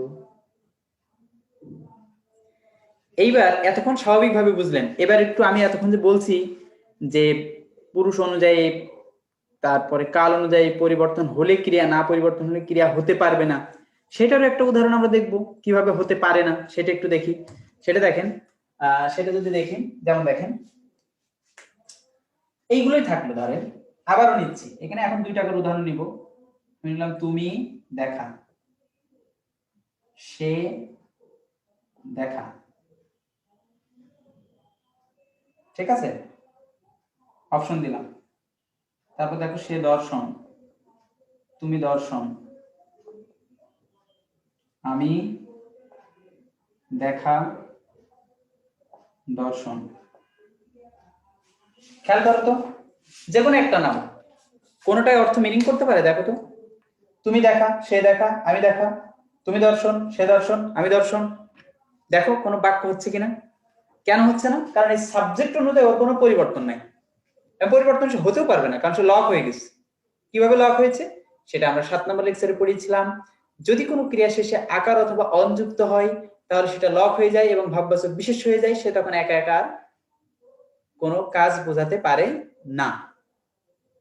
A: এইবার এতক্ষণ স্বাভাবিকভাবে বুঝলেন। এবার একটু আমি এতক্ষণ যে বলছি যে পুরুষ অনুযায়ী, তারপরে কাল অনুযায়ী পরিবর্তন হলে ক্রিয়া, না পরিবর্তন হলে ক্রিয়া হতে পারবে না, সেটারও একটা উদাহরণ আমরা দেখব কিভাবে হতে পারে না, সেটা একটু দেখি। সেটা দেখেন, সেটা যদি দেখেন, যেমন দেখেন এইগুলোই থাকলো, ধরেন আবারও নিচ্ছি এখানে, এখন দুইটা করে উদাহরণ নিব। নিলাম তুমি দেখা, সে দেখা, ঠিক আছে, অপশন দিলাম। তারপর দেখো সে দর্শন, তুমি দর্শন, আমি দেখা, দর্শন। খেয়াল করো তো, যে কোনো একটা নাম, কোনোটাই অর্থ মিনিং করতে পারে, দেখো তো। তুমি দেখা, সে দেখা, আমি দেখা, তুমি দর্শন, সে দর্শন, আমি দর্শন। দেখো কোনো বাক্য হচ্ছে কিনা। কেন হচ্ছে না? কারণ এই সাবজেক্ট অনুযায়ী ওর কোনো পরিবর্তন নাই, পরিবর্তন হতেও পারবে না, কারণ সে লক হয়ে গেছে। কিভাবে লক হয়েছে সেটা আমরা 7 নম্বর লেকচারে পড়িয়েছিলাম। যদি কোনো ক্রিয়া শেষে আকার অথবা অনযুক্ত হয় তাহলে সেটা লক হয়ে যায় এবং ভাববাচক বিশেষ হয়ে যায়, সে তখন একা একা কোনো কাজ বোঝাতে পারে না।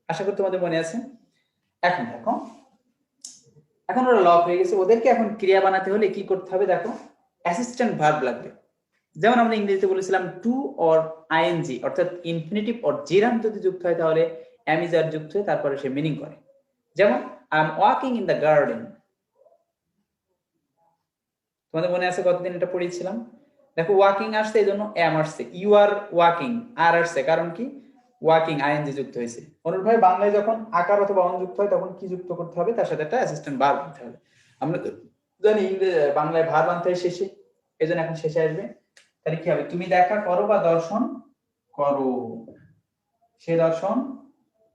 A: আশা করি তোমাদের মনে আছে। এখন দেখো, এখন ওরা লক হয়ে গেছে, ওদেরকে এখন ক্রিয়া বানাতে হলে কি করতে হবে, দেখো অ্যাসিস্ট্যান্ট ভার্ব লাগবে। যেমন আমরা ইংরেজিতে বলেছিলাম টু অর আইএনজি, অর্থাৎ ইনফিনিটিভ অর জিরাম যদি যুক্ত হয় তাহলে এম ইজ আর যুক্ত হয়, তারপরে সে মিনিং করে। যেমন I am walking in the garden, তোমাদের মনে আছে কতদিন এটা পড়িয়েছিলাম। দেখো ওয়াকিং আসছে, এই জন্য এম আসছে, ইউ আর ওয়াকিং, আর আসছে, কারণ কি ওয়াকিং আইএনজি যুক্ত হয়েছে। অনুরূপভাবে বাংলায় যখন আকার অথবা অনযুক্ত হয় তখন কি যুক্ত করতে হবে, তার সাথে একটা অ্যাসিস্ট্যান্ট ভার্ব দিতে হবে। আমরা জানি বাংলায় ভার্ব আনতে হয় শেষে, এই জন্য এখন শেষে আসবে। তাহলে কি হবে, তুমি দেখা করো বা দর্শন করো, সে দর্শন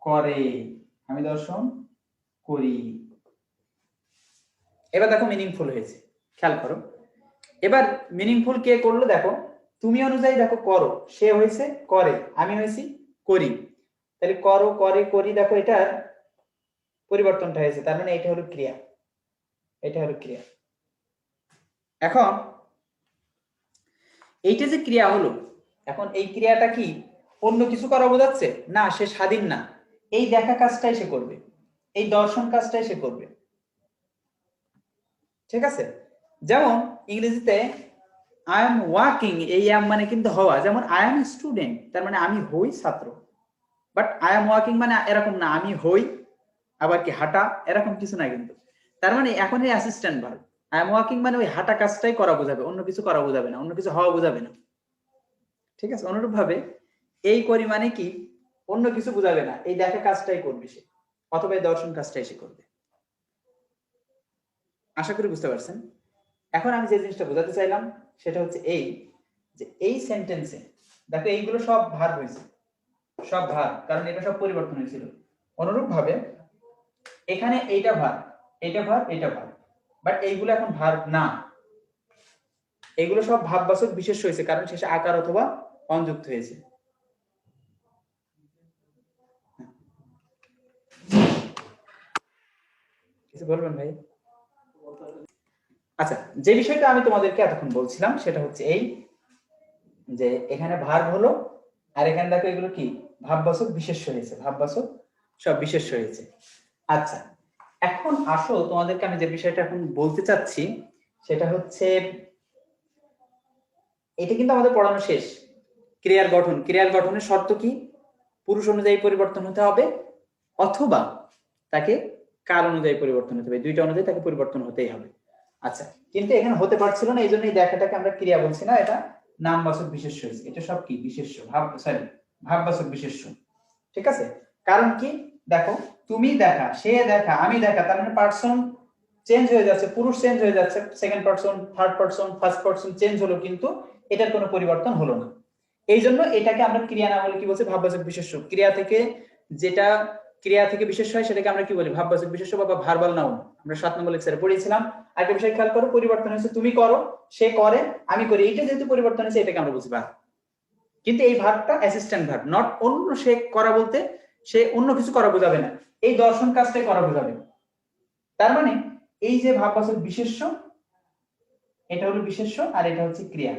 A: করে, আমি দর্শন করি। এবার দেখো মিনিংফুল হয়েছে, খেয়াল করো। এবার মিনিংফুল কে করলো, দেখো তুমি অনুযায়ী দেখো করো, সে হয়েছে করে, আমি হয়েছি করি। তাহলে করো, করে, করি, দেখো এটার পরিবর্তনটা হয়েছে, তার মানে এটা হলো ক্রিয়া, এটা হলো ক্রিয়া। এখন এইটা যে ক্রিয়া হলো, এখন এই ক্রিয়াটা কি অন্য কিছু করা বোঝাচ্ছে না, সে স্বাধীন না, এই দেখা কাজটাই সে করবে, এই দর্শন কাজটাই সে করবে। ঠিক আছে, যেমন ইংরেজিতে আই এম ওয়াকিং, এই এম মানে কিন্তু হওয়া, যেমন আই এম স্টুডেন্ট তার মানে আমি হই ছাত্র, বাট আই এম ওয়াকিং মানে এরকম না আমি হই আবার কি হাঁটা, এরকম কিছু না কিন্তু। তার মানে এখন এই assistant verb, I am walking মানে ওই হাঁটা কাজটাই করা বোঝাবে, অন্য কিছু করা বোঝাবে না, অন্য কিছু হওয়া বোঝাবে না। ঠিক আছে, অনুরূপ ভাবে এই করি মানে কি অন্য কিছু বোঝাবে না, এই দেখা কাজটাই করবে সে, অথবা এই দর্শন কাজটাই সে করবে। আশা করি বুঝতে পারছেন। এখন আমি যে জিনিসটা বোঝাতে চাইলাম সেটা হচ্ছে এই যে এই সেন্টেন্সে দেখো এইগুলো সব ভার্ব হয়েছে, সব ভার্ব, কারণ এটা সব পরিবর্তন হয়েছিল। অনুরূপ ভাবে এখানে এইটা ভার্ব, এইটা ভার্ব, এটা ভার্ব, বাট এইগুলো এখন ভার্ব না, এগুলো সব ভাববাচক বিশেষ হয়েছে, কারণ শেষে আকার অথবা অনযুক্ত হয়েছে। কিছু বলবেন ভাই? আচ্ছা, যে বিষয়টা আমি তোমাদেরকে এতক্ষণ বলছিলাম সেটা হচ্ছে এই যে এখানে ভার্ব হলো, আর এখানে দেখো এগুলো কি ভাববাচক বিশেষ হয়েছে, ভাববাচক সব বিশেষ হয়েছে। আচ্ছা, এখন আসো তোমাদেরকে আমি যে বিষয়টা এখন বলতে চাচ্ছি সেটা হচ্ছে এটা কিন্তু আমাদের পড়ানো শেষ। ক্রিয়ার গঠন, ক্রিয়ার গঠনের শর্ত কি? পুরুষ অনুযায়ী পরিবর্তন হতে হবে অথবা তাকে কাল অনুযায়ী পরিবর্তন হতে হবে, দুইটা অনুযায়ী তাকে পরিবর্তন হতেই হবে। আচ্ছা, কিন্তু এখানে হতে পারছিল না, এই জন্য এই দেখাটাকে আমরা ক্রিয়া বলছি না, এটা নামবাচক বিশেষ্য হয়েছে। এটা সব কি বিশেষ্য, ভাববাচক বিশেষ্য। ঠিক আছে, কারণ কি দেখো তুমি দেখা, সে দেখা, আমি দেখা, তার মানে পার্সন চেঞ্জ হয়ে যাচ্ছে, পুরুষ চেঞ্জ হয়ে যাচ্ছে, second person, third person, first person change হলো, কিন্তু এটার কোনো পরিবর্তন হলো না। এই জন্য এটাকে আমরা ক্রিয়া না বলে কি বলছি, ভাববাচক বিশেষ্য। ক্রিয়া থেকে যেটা ক্রিয়া থেকে বিশেষ হয় সেটাকে আমরা কি বলি, ভাববাচক বিশেষ্য বা ভার্বাল নাউন। আমরা 7 নম্বর লেকচারে পড়িয়েছিলাম। আরেকটা বিষয় খেয়াল করো, পরিবর্তন হয়েছে তুমি করো, সে করে, আমি করি, এইটা যেহেতু পরিবর্তন হয়েছে এটাকে আমরা বুঝি ভার্ব। কিন্তু এই ভার্বটা অ্যাসিস্ট্যান্ট ভার্ব, নট অন্য সে করা বলতে সে অন্য কিছু করা বোঝাবে না, এই দর্শন কাজটাই করা বোঝাবে। তার মানে এই যে ভাববাচক বিশেষ্য, এটা হলো বিশেষ্য আর এটা হচ্ছে ক্রিয়া।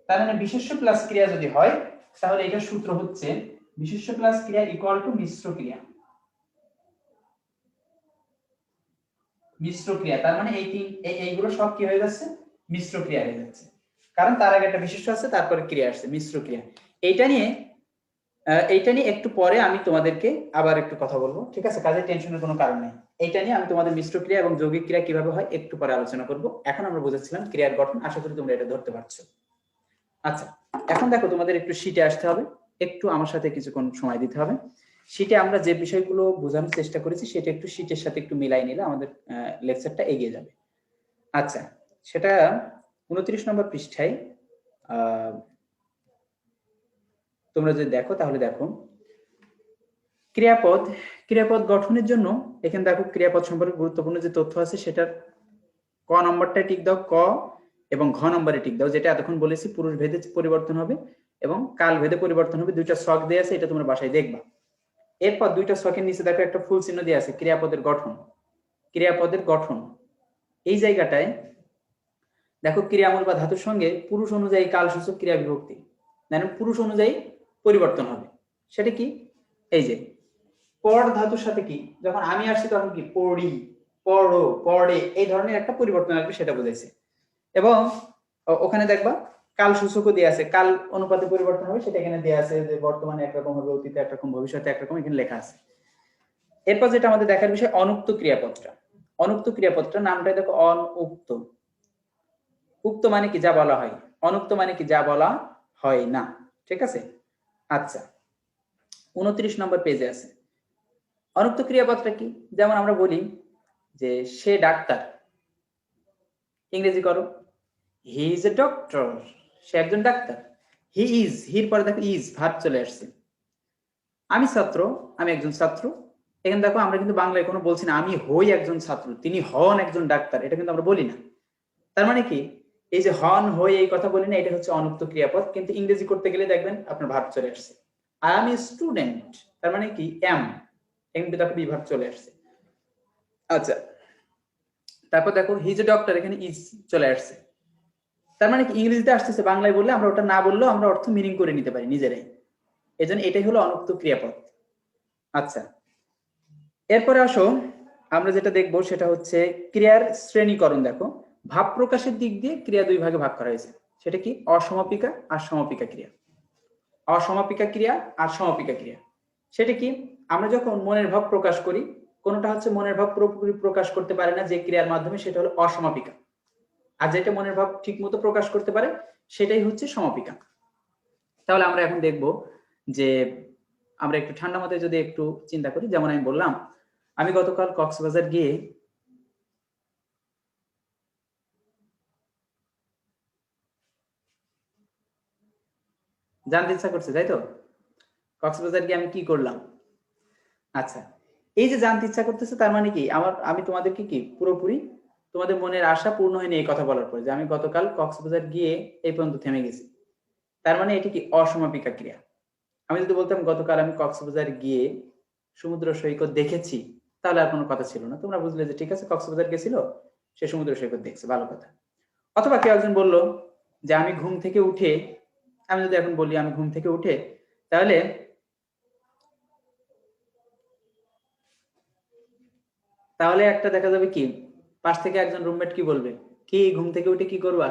A: তার মানে বিশেষ্য প্লাস ক্রিয়া যদি হয় তাহলে এটা সূত্র হচ্ছে বিশেষ্য প্লাস ক্রিয়া ইকুয়াল টু মিশ্র ক্রিয়া। মিশ্র ক্রিয়া তার মানে এইগুলো সব কি হয়ে যাচ্ছে, মিশ্র ক্রিয়া হয়ে যাচ্ছে, কারণ তার আগে একটা বিশেষ্য আছে তারপরে ক্রিয়া আসছে, মিশ্র ক্রিয়া। এইটা নিয়ে একটু পরে আমি তোমাদেরকে আবার একটু কথা বলবো, ঠিক আছে? কাজে টেনশনের কোনো কারণ নেই। এইটা নিয়ে আমি তোমাদের মিশ্র ক্রিয়া এবং যৌগিক ক্রিয়া কিভাবে হয় একটু পরে আলোচনা করব। এখন আমরা বুঝাচ্ছিলাম ক্রিয়ার গঠন, আশা করি তোমরা এটা ধরতে পারছো। আচ্ছা, এখন দেখো তোমাদের একটু শীটে আসতে হবে, একটু আমার সাথে কিছুক্ষণ সময় দিতে হবে। শীটে আমরা যে বিষয়গুলো বোঝানোর চেষ্টা করেছি সেটা একটু শীটের সাথে একটু মিলাই নিলে আমাদের লেকচারটা এগিয়ে যাবে। আচ্ছা, সেটা 29 নম্বর পৃষ্ঠায় তোমরা যদি দেখো তাহলে দেখো ক্রিয়াপদ, ক্রিয়াপদ গঠনের জন্য এখানে দেখো ক্রিয়াপদ সম্পর্কে গুরুত্বপূর্ণ যে তথ্য আছে সেটার ক নম্বরটা টিক দাও, ক এবং ঘ নম্বরে টিক দাও, যেটা এতক্ষণ বলেছি পুরুষ ভেদে পরিবর্তন হবে এবং কাল ভেদে পরিবর্তন হবে। দুইটা ছক দেয়া আছে, এটা তোমরা বাসায় দেখবা। এরপর দুইটা ছকের নিচে দেখো একটা ফুল চিহ্ন দেয়া আছে, ক্রিয়াপদের গঠন। ক্রিয়াপদের গঠন এই জায়গাটায় দেখো ক্রিয়ামূল বা ধাতুর সঙ্গে পুরুষ অনুযায়ী কালসূচক ক্রিয়া বিভক্তি, মানে পুরুষ অনুযায়ী পরিবর্তন হবে। সেটা কি, এই যে পর ধাতুর সাথে কি, যখন আমি আসছি তখন কি পড়ি, পড়ো, পড়ে, এই ধরনের একটা পরিবর্তন আসবে সেটা বোঝাইছে। এবং ওখানে দেখবা কাল সূচকও দেয়া আছে, কাল অনুপাতে পরিবর্তন হবে সেটা এখানে দেয়া আছে, যে বর্তমানে একরকম হবে, অতীতে একরকম, ভবিষ্যতে একরকম, এখানে লেখা আছে। এরপর যেটা আমাদের দেখার বিষয় অনুক্ত ক্রিয়াপদটা। অনুক্ত ক্রিয়াপদটা নামটা দেখো অনুক্ত। উক্ত মানে কি যা বলা হয়, অনুক্ত মানে কি যা বলা হয় না। ঠিক আছে, আচ্ছা 29 নম্বর পেজে আছে। অনুক্ত ক্রিয়াপদটা কি, যেমন আমরা বলি যে সে ডাক্তার, ইংরেজি করো হি ইজ এ ডক্টর, সে একজন ডাক্তার। হি ইজ, হির পরে দেখো ইজ ভার্ব চলে আসছে। আমি ছাত্র, আমি একজন ছাত্র। এখানে দেখো আমরা কিন্তু বাংলায় কোনো বলছি না আমি হই একজন ছাত্র, তিনি হন একজন ডাক্তার, এটা কিন্তু আমরা বলি না। তার মানে কি এই যে হন হই এই কথা বলি না, এটা হচ্ছে অনুক্ত ক্রিয়াপদ, কিন্তু ইংরেজি করতে গেলে দেখবেন আপনার ভার্ব চলে আসছে। আই এম এ স্টুডেন্ট, তার মানে কি এম, এখানে দেখো বি ভার্ব চলে আসছে। আচ্ছা, তারপর দেখো হি ইজ এ ডক্টর, এখানে ইজ চলে আসছে। তার মানে কি ইংরেজিতে আসতেছে, বাংলায় বললে আমরা ওটা না বললেও আমরা অর্থ মিনিং করে নিতে পারি নিজেরাই। এজন্য এটাই হলো অনুক্ত ক্রিয়াপদ। আচ্ছা, এরপরে আসো আমরা যেটা দেখবো সেটা হচ্ছে ক্রিয়ার শ্রেণীকরণ। দেখো, ভাব প্রকাশের দিক দিয়ে ক্রিয়া দুই ভাগে ভাগ করা হয়েছে। সেটা কি? অসমাপিকা আর সমাপিকা ক্রিয়া। অসমাপিকা ক্রিয়া আর সমাপিকা ক্রিয়া সেটা কি? আমরা যখন মনের ভাব প্রকাশ করি, কোনটা হচ্ছে মনের ভাব পুরোপুরি প্রকাশ করতে পারে না যে ক্রিয়ার মাধ্যমে, সেটা হলো অসমাপিকা। আর যেটা মনের ভাব ঠিক মতো প্রকাশ করতে পারে সেটাই হচ্ছে সমাপিকা। তাহলে আমরা এখন দেখব যে আমরা একটু ঠান্ডা মাথায় যদি একটু চিন্তা করি, যেমন আমি বললাম আমি গতকাল কক্সবাজার গিয়ে জানতে ইচ্ছা করছে, তাই তো? কক্সবাজার গিয়ে আমি কি করলাম? আচ্ছা, এই যে জানতে ইচ্ছা করতেছে তার মানে কি আমি তোমাদেরকে কি পুরোপুরি তোমাদের মনের আশা পূর্ণ হয়নি এই কথা বলার পরে যে আমি গতকাল কক্সবাজার গিয়ে এই পর্যন্ত থেমে গেছি। তার মানে এটি কি? অসমাপিকা ক্রিয়া। আমি যদি বলতাম গতকাল আমি কক্সবাজার গিয়ে সমুদ্র সৈকত দেখেছি, তাহলে আর কোনো কথা ছিল না, তোমরা বুঝলে যে ঠিক আছে কক্সবাজার গেছিল, সে সমুদ্র সৈকত দেখছে, ভালো কথা। অথবা কেউ একজন বললো যে আমি ঘুম থেকে উঠে, আমি যদি এখন বলি আমি ঘুম থেকে উঠে, তাহলে তাহলে একটা দেখা যাবে কি, পাশ থেকে একজন রুমমেট কি বলবে, কি ঘুম থেকে উঠে কি করবা?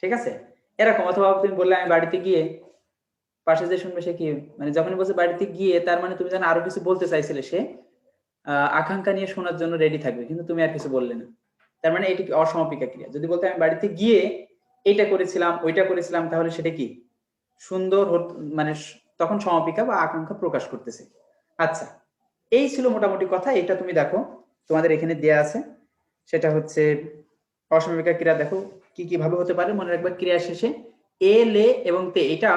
A: ঠিক আছে, এরকম। অথবা তুমি বললে আমি বাড়িতে গিয়ে, পাশে যে শুনবে সে কি, মানে যখনই বলছে বাড়িতে গিয়ে তার মানে তুমি যেন আরো কিছু বলতে চাইছিলে, সে আকাঙ্ক্ষা নিয়ে শোনার জন্য রেডি থাকবে, কিন্তু তুমি আর কিছু বললে না। তার মানে এটি অসমাপিকা ক্রিয়া। যদি বলতে আমি বাড়িতে গিয়ে এইটা করেছিলাম ওইটা করেছিলাম, তাহলে সেটা কি সুন্দর মানে তখন সমাপিকা বা আকাঙ্ক্ষা প্রকাশ করতেছে। আচ্ছা, এই ছিল মোটামুটি কথা। এটা তুমি দেখো তোমাদের এখানে দেয়া আছে, সেটা হচ্ছে অসমাপিকা ক্রিয়া। দেখো কি কি ভাবে হতে পারে, মনে রাখবা ক্রিয়া শেষে এ, লে এবং তে, এটা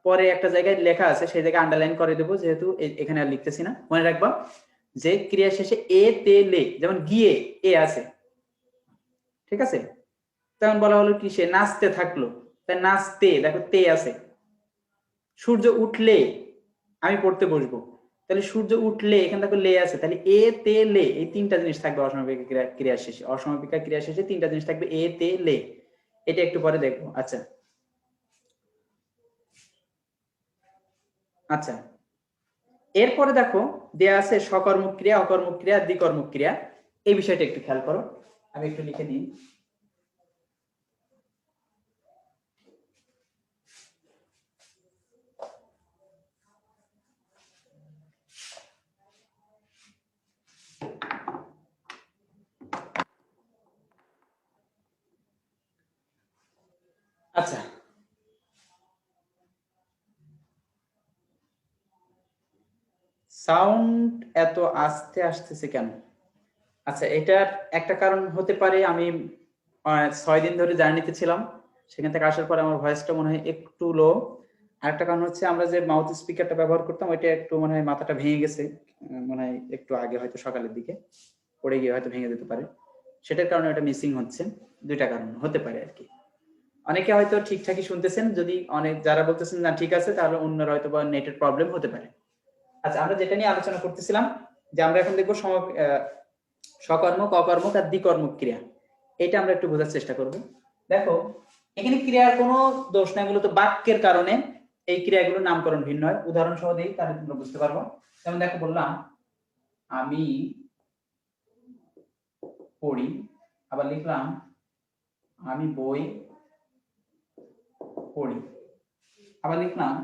A: পরে একটা জায়গায় লেখা আছে, সেই জায়গায় আন্ডারলাইন করে দেবো, যেহেতু এখানে আর লিখতেছি না। মনে রাখবা যে ক্রিয়া শেষে এ, তে, লে, যেমন গিয়ে এ আছে, ঠিক আছে? তেমন বলা হলো কি, সে নাচতে থাকলো, তাই নাচতে, দেখো তে আছে। সূর্য উঠলে আমি পড়তে বসবো, তাহলে সূর্য উঠলে এখানে দেখো লে আছে, তাহলে এ, তে, লে, এই তিনটা জিনিস থাকবে অসমাপিকা ক্রিয়া শেষে। অসমাপিকা ক্রিয়া শেষে তিনটা জিনিস থাকবে, এ, তে, লে। এটা একটু পরে দেখবো। আচ্ছা আচ্ছা, এরপরে দেখো দেয়া আছে সকর্মক ক্রিয়া, অকর্মক ক্রিয়া, দ্বিকর্মক ক্রিয়া। এই বিষয়টা একটু খেয়াল করো, আমি একটু লিখে দিই। আচ্ছা, সাউন্ড এত আস্তে আসতেছে কেন? আচ্ছা, এটার একটা কারণ হতে পারে আমি 6 দিন ধরে জার্নিতে ছিলাম, সেখান থেকে আসার পরে আমার ভয়েসটা মনে হয় একটু লো। আরেকটা কারণ হচ্ছে আমরা যে মাউথ স্পিকারটা ব্যবহার করতাম ওইটা একটু মনে হয় মাথাটা ভেঙে গেছে, মনে হয় একটু আগে, হয়তো সকালের দিকে পড়ে গিয়ে হয়তো ভেঙে যেতে পারে, সেটার কারণে ওটা মিসিং হচ্ছে। দুইটা কারণ হতে পারে আর কি। অনেকে হয়তো ঠিকঠাকই শুনতেছেন, যদি অনেক যারা বলতেছেন না ঠিক আছে, তাহলে অন্যরা হয়তো বা নেটের প্রবলেম হতে পারে। আচ্ছা, আমরা যেটা নিয়ে আলোচনা করতেছিলাম যে আমরা এখন দেখবো সকর্মক, অকর্মক আর দ্বিকর্মক ক্রিয়া। এটা আমরা একটু বোঝার চেষ্টা করব। দেখো এখানে ক্রিয়ার কোনো দোষ নাই, মূলত বাক্যের কারণে এই ক্রিয়াগুলোর নামকরণ ভিন্ন হয়। উদাহরণ সহ দিই, তাহলে তোমরা বুঝতে পারবো। যেমন দেখো বললাম আমি পড়ি, আবার লিখলাম আমি বই পড়ি, আবার লিখলাম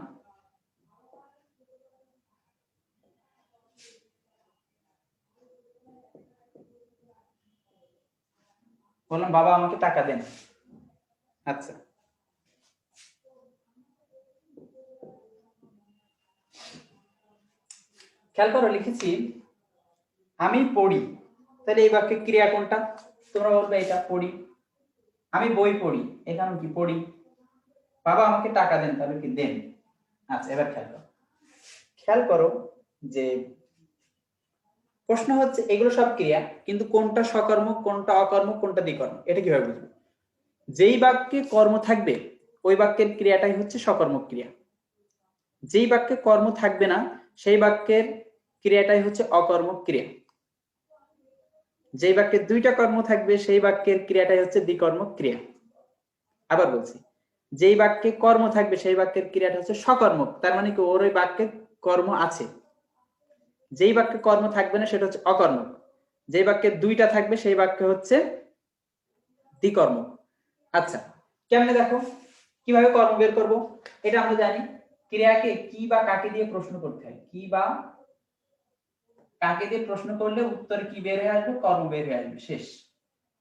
A: বললাম বাবা আমাকে টাকা দেন। আচ্ছা, খেয়াল করো লিখেছি আমি পড়ি, তাহলে এই বাক্যে ক্রিয়া কোনটা? তোমরা বলবে এটা পড়ি। আমি বই পড়ি, এখানে কি পড়ি। বাবা আমাকে টাকা দেন, তাহলে কি দেন। আচ্ছা, এবার খেয়াল করো যে প্রশ্ন হচ্ছে এগুলো সব ক্রিয়া, কিন্তু কোনটা সকর্মক, কোনটা অকর্মক, কোনটা দ্বিকর্মক, এটা কিভাবে বুঝবো? যেই বাক্যে কর্ম থাকবে ওই বাক্যের ক্রিয়াটাই হচ্ছে সকর্মক ক্রিয়া। যেই বাক্যে কর্ম থাকবে না সেই বাক্যের ক্রিয়াটাই হচ্ছে অকর্মক ক্রিয়া। যেই বাক্যে দুইটা কর্ম থাকবে সেই বাক্যের ক্রিয়াটাই হচ্ছে দ্বিকর্মক ক্রিয়া। আবার বলছি, যেই বাক্যে কর্ম থাকবে সেই বাক্যের ক্রিয়াটা হচ্ছে সকর্মক, তার মানে কি ওর ওই বাক্যে কর্ম আছে। যেই বাক্যে কর্ম থাকবে না সেটা হচ্ছে অকর্মক। যেই বাক্যে দুইটা থাকবে সেই বাক্য হচ্ছে দ্বিকর্মক। আচ্ছা, কেমনে দেখো কিভাবে কর্ম বের করব? এটা আমরা জানি, ক্রিয়াকে কি বা কাকে দিয়ে প্রশ্ন করতে হয়। কি বা কাকে দিয়ে প্রশ্ন করলে উত্তরে কি বের হয়ে আসবে? কর্ম বের হয়ে আসবে, শেষ।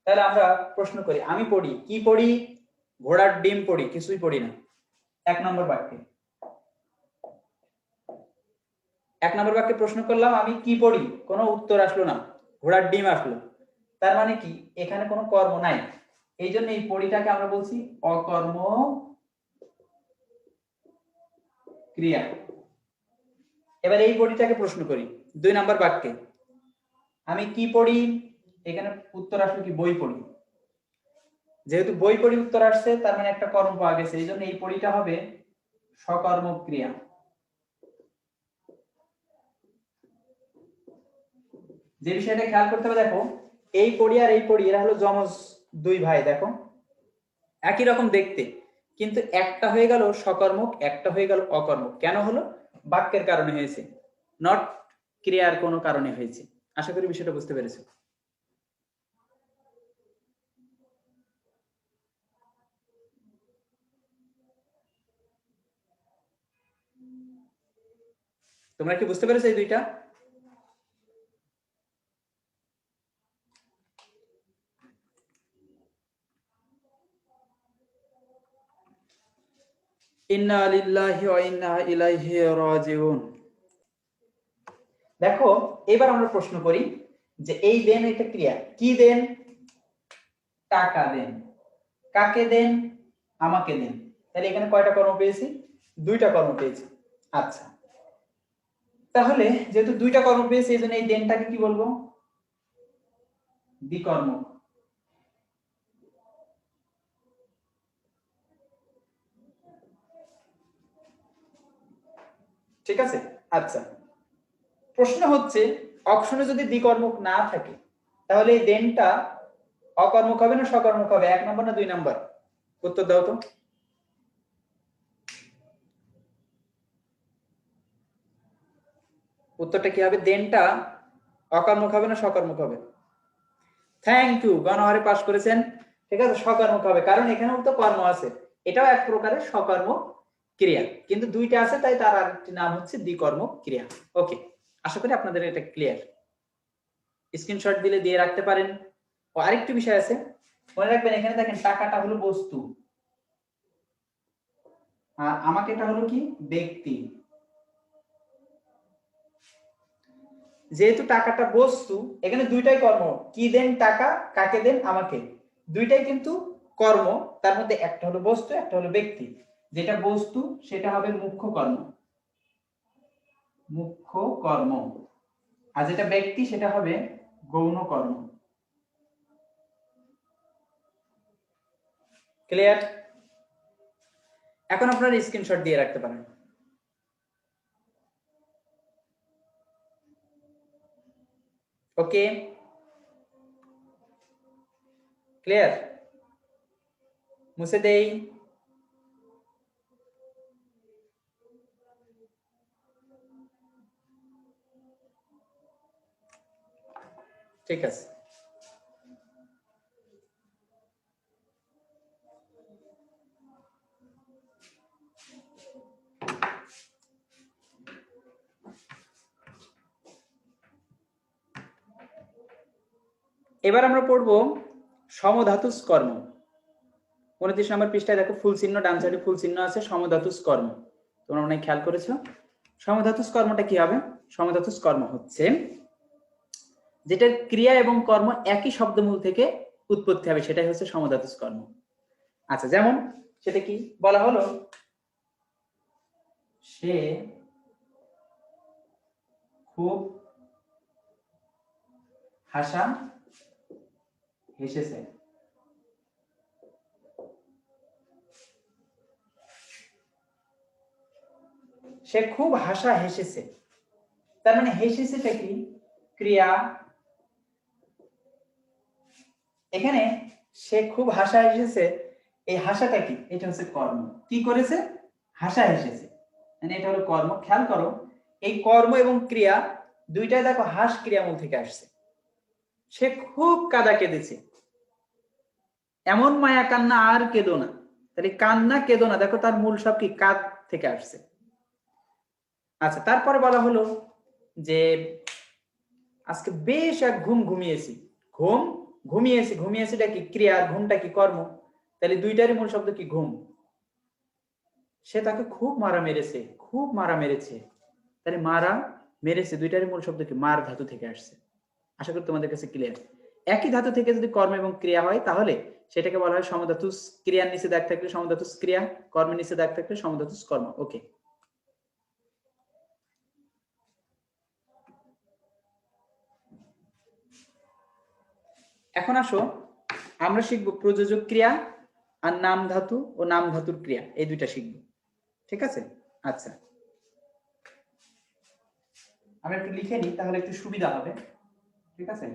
A: তাহলে আমরা প্রশ্ন করি, আমি পড়ি, কি পড়ি? ঘোড়ার ডিম পড়ি, কিছুই পড়ি না। 1 নম্বর বাক্যে, 1 নম্বর বাক্যে প্রশ্ন করলাম আমি কি পড়ি, কোনো উত্তর আসলো না, ঘোড়ার ডিম আসলো। তার মানে কি এখানে কোনো কর্ম নাই, এই জন্য এই পড়িটাকে আমরা বলছি অকর্ম ক্রিয়া। এবার এই পড়িটাকে প্রশ্ন করি 2 নম্বর বাক্যে, আমি কি পড়ি, এখানে উত্তর আসলো কি বই পড়ি। যেহেতু বই পড়ি উত্তর আসছে, তার মানে একটা কর্ম পাওয়া গেছে, এই জন্য এই পড়িটা হবে সকর্মক ক্রিয়া। যে বিষয়টা খেয়াল করতে হবে, দেখো এই পড়ি আর এই পড়ি এরা হলো যমজ দুই ভাই, দেখো একই রকম দেখতে, কিন্তু একটা হয়ে গেল সকর্মক, একটা হয়ে গেল অকর্মক। কেন হলো? বাক্যের কারণে হয়েছে, নট ক্রিয়ার কোনো কারণে হয়েছে। আশা করি বিষয়টা বুঝতে পেরেছো। তোমরা কি বুঝতে পেরেছো এই দুইটা? ইন্না লিল্লাহি ওয়া ইন্না ইলাইহি রাজিউন। দেখো এবার আমরা প্রশ্ন করি যে এই দেন এটা ক্রিয়া, কি দেন? টাকা দেন। কাকে দেন? আমাকে দেন। তাহলে এখানে কয়টা কর্ম পেয়েছি? দুইটা কর্ম পেয়েছি। আচ্ছা, তাহলে যেহেতু দুইটা কর্ম পেয়েছি এই জন্য এই দেনটাকে কি বলবো? দ্বিকর্মক। ঠিক আছে। আচ্ছা, প্রশ্ন হচ্ছে অপশনে যদি দ্বিকর্মক না থাকে তাহলে এই দেনটা অকর্মক হবে না সকর্মক হবে? 1 নম্বর না 2 নম্বর? উত্তর দাও তো। উত্তরটা কি হবে? দেনটা অকর্মক হবে না সকর্মক হবে? থ্যাংক ইউ, গণহারে পাস করেছেন। ঠিক আছে, সকর্মক হবে, কারণ এখানেও তো কর্ম আছে, এটাও এক প্রকারের সকর্ম ক্রিয়া, কিন্তু দুইটা আছে তাই তার আরেকটি নাম হচ্ছে দ্বিকর্মক ক্রিয়া। ওকে, আশা করি আপনাদের এটা ক্লিয়ার। স্ক্রিনশট দিলে দিয়ে রাখতে পারেন। ও আরেকটি বিষয় আছে, মনে রাখবেন, এখানে দেখেন টাকাটা হলো বস্তু আর আমাকে এটা হলো কি ব্যক্তি। যেহেতু টাকাটা বস্তু, এখানে দুইটাই কর্ম, কি দেন টাকা, কাকে দেন আমাকে, দুইটাই কিন্তু কর্ম। তার মধ্যে একটা হলো বস্তু, একটা হলো ব্যক্তি। যেটা বস্তু সেটা হবে মুখ্য কর্ম, মুখ্য কর্ম, আর যেটা ব্যক্তি সেটা হবে গৌণ কর্ম। ক্লিয়ার? এখন আপনারা স্ক্রিনশট দিয়ে রাখতে পারেন। ওকে, ক্লিয়ার? মুছে দেই। ঠিক আছে, এবার আমরা পড়ব সমধাতুস কর্ম। 29 নম্বর পৃষ্ঠায় দেখো ফুল চিহ্ন, ডান সাইডে ফুল চিহ্ন আছে, সমধাতুস কর্ম। তোমরা মনে হয় খেয়াল করেছো। সমধাতুস কর্মটা কি হবে? সমধাতুস কর্ম হচ্ছে যেটার ক্রিয়া এবং কর্ম একই শব্দমূল থেকে উৎপত্তি হবে, সেটাই হচ্ছে সমধাতুস কর্ম। আচ্ছা, যেমন সেটা কি বলা হলো? সে খুব হাসা হেসেছে। সে খুব হাসা হেসেছে, তার মানে হেসেছেটা কি? ক্রিয়া। এখানে সে খুব হাসা হেসেছে, এই হাসাটা কি? এটা হচ্ছে কর্ম। কি করেছে? হাসা হেসেছে, মানে এটা হলো কর্ম। খেয়াল করো, এই কর্ম এবং ক্রিয়া দুইটাই দেখো হাস ক্রিয়ামূল থেকে আসছে। সে খুব কাঁদা কেঁদেছে, এমন মায়া কান্না আর কেঁদো না। তাহলে কান্না কেঁদো না, দেখো তার মূল সব কি? কাঁদ থেকে আসছে। আচ্ছা, তারপরে বলা হলো যে আজকে বেশ এক ঘুম ঘুমিয়েছি। ঘুমিয়েছিটা কি? ক্রিয়া, আর ঘুমটা কি? কর্ম। তাহলে দুইটারই মূল শব্দ কি? ঘুম। সে তাকে খুব মারা মেরেছে, খুব মারা মেরেছে। তাহলে মারা মেরেছে দুইটারই মূল শব্দ কি? মার ধাতু থেকে আসছে। আশা করি তোমাদের কাছে ক্লিয়ার। একই ধাতু থেকে যদি কর্ম এবং ক্রিয়া হয় তাহলে সেটাকে বলা হয় সমধাতু। ক্রিয়ার নিচে দাগ থাকলে সমধাতু ক্রিয়া, কর্মের নিচে দাগ থাকলে সমধাতু কর্ম। ওকে, এখন আসো আমরা শিখবো প্রযোজক ক্রিয়া আর নাম ধাতু ও নাম ধাতুর ক্রিয়া, এই দুইটা শিখবো। ঠিক আছে? আচ্ছা, আমি একটু লিখে নিই তাহলে একটু সুবিধা হবে। ঠিক আছে,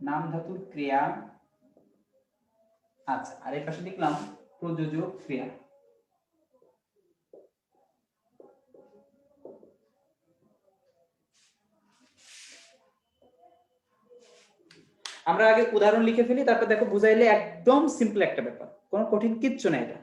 A: নাম ধাতুর ক্রিয়া। আচ্ছা, আর এই পাশে লিখলাম প্রযোজক ক্রিয়া। আমরা আগে উদাহরণ লিখে ফেলি, তারপর দেখো বুঝাইলে একদম সিম্পল একটা ব্যাপার, কোনো কঠিন কিচ্ছু না এটা।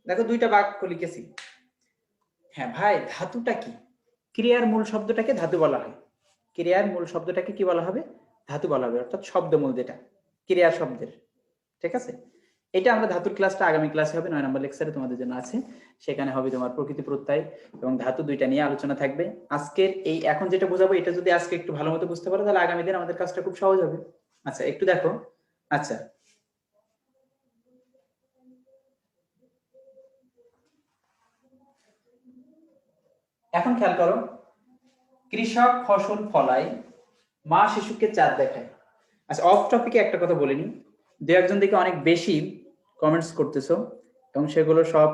A: দেখো দুইটা বাক্য লিখেছি। হ্যাঁ ভাই, ধাতুটা কি? ক্রিয়ার মূল শব্দটাকে ধাতু বলা হয়। ক্রিয়ার মূল শব্দটাকে কি বলা হবে? ধাতু বলা হবে, অর্থাৎ শব্দমূল যেটা ক্রিয়ার শব্দের। ঠিক আছে, এটা আমরা ধাতুর ক্লাসটা আগামী ক্লাসে হবে, 9 নম্বর লেকচারে তোমাদের জন্য আছে। সেখানে হবে তোমার প্রকৃতি প্রত্যয় এবং ধাতু দুইটা নিয়ে আলোচনা থাকবে। আজকের এই এখন যেটা বোঝাবো এটা যদি আজকে একটু ভালো মতো বুঝতে পারো তাহলে আগামী দিন আমাদের কাজটা খুব সহজ হবে। আচ্ছা, একটু দেখো। আচ্ছা, এখন খেয়াল করো, কৃষক ফসল ফলায়, মা শিশুকে চাঁদ দেখায়। আচ্ছা, অফ টপিকে একটা কথা বলিনি, দু একজন দেখে অনেক বেশি কমেন্টস করতেছো এবং সেগুলো সব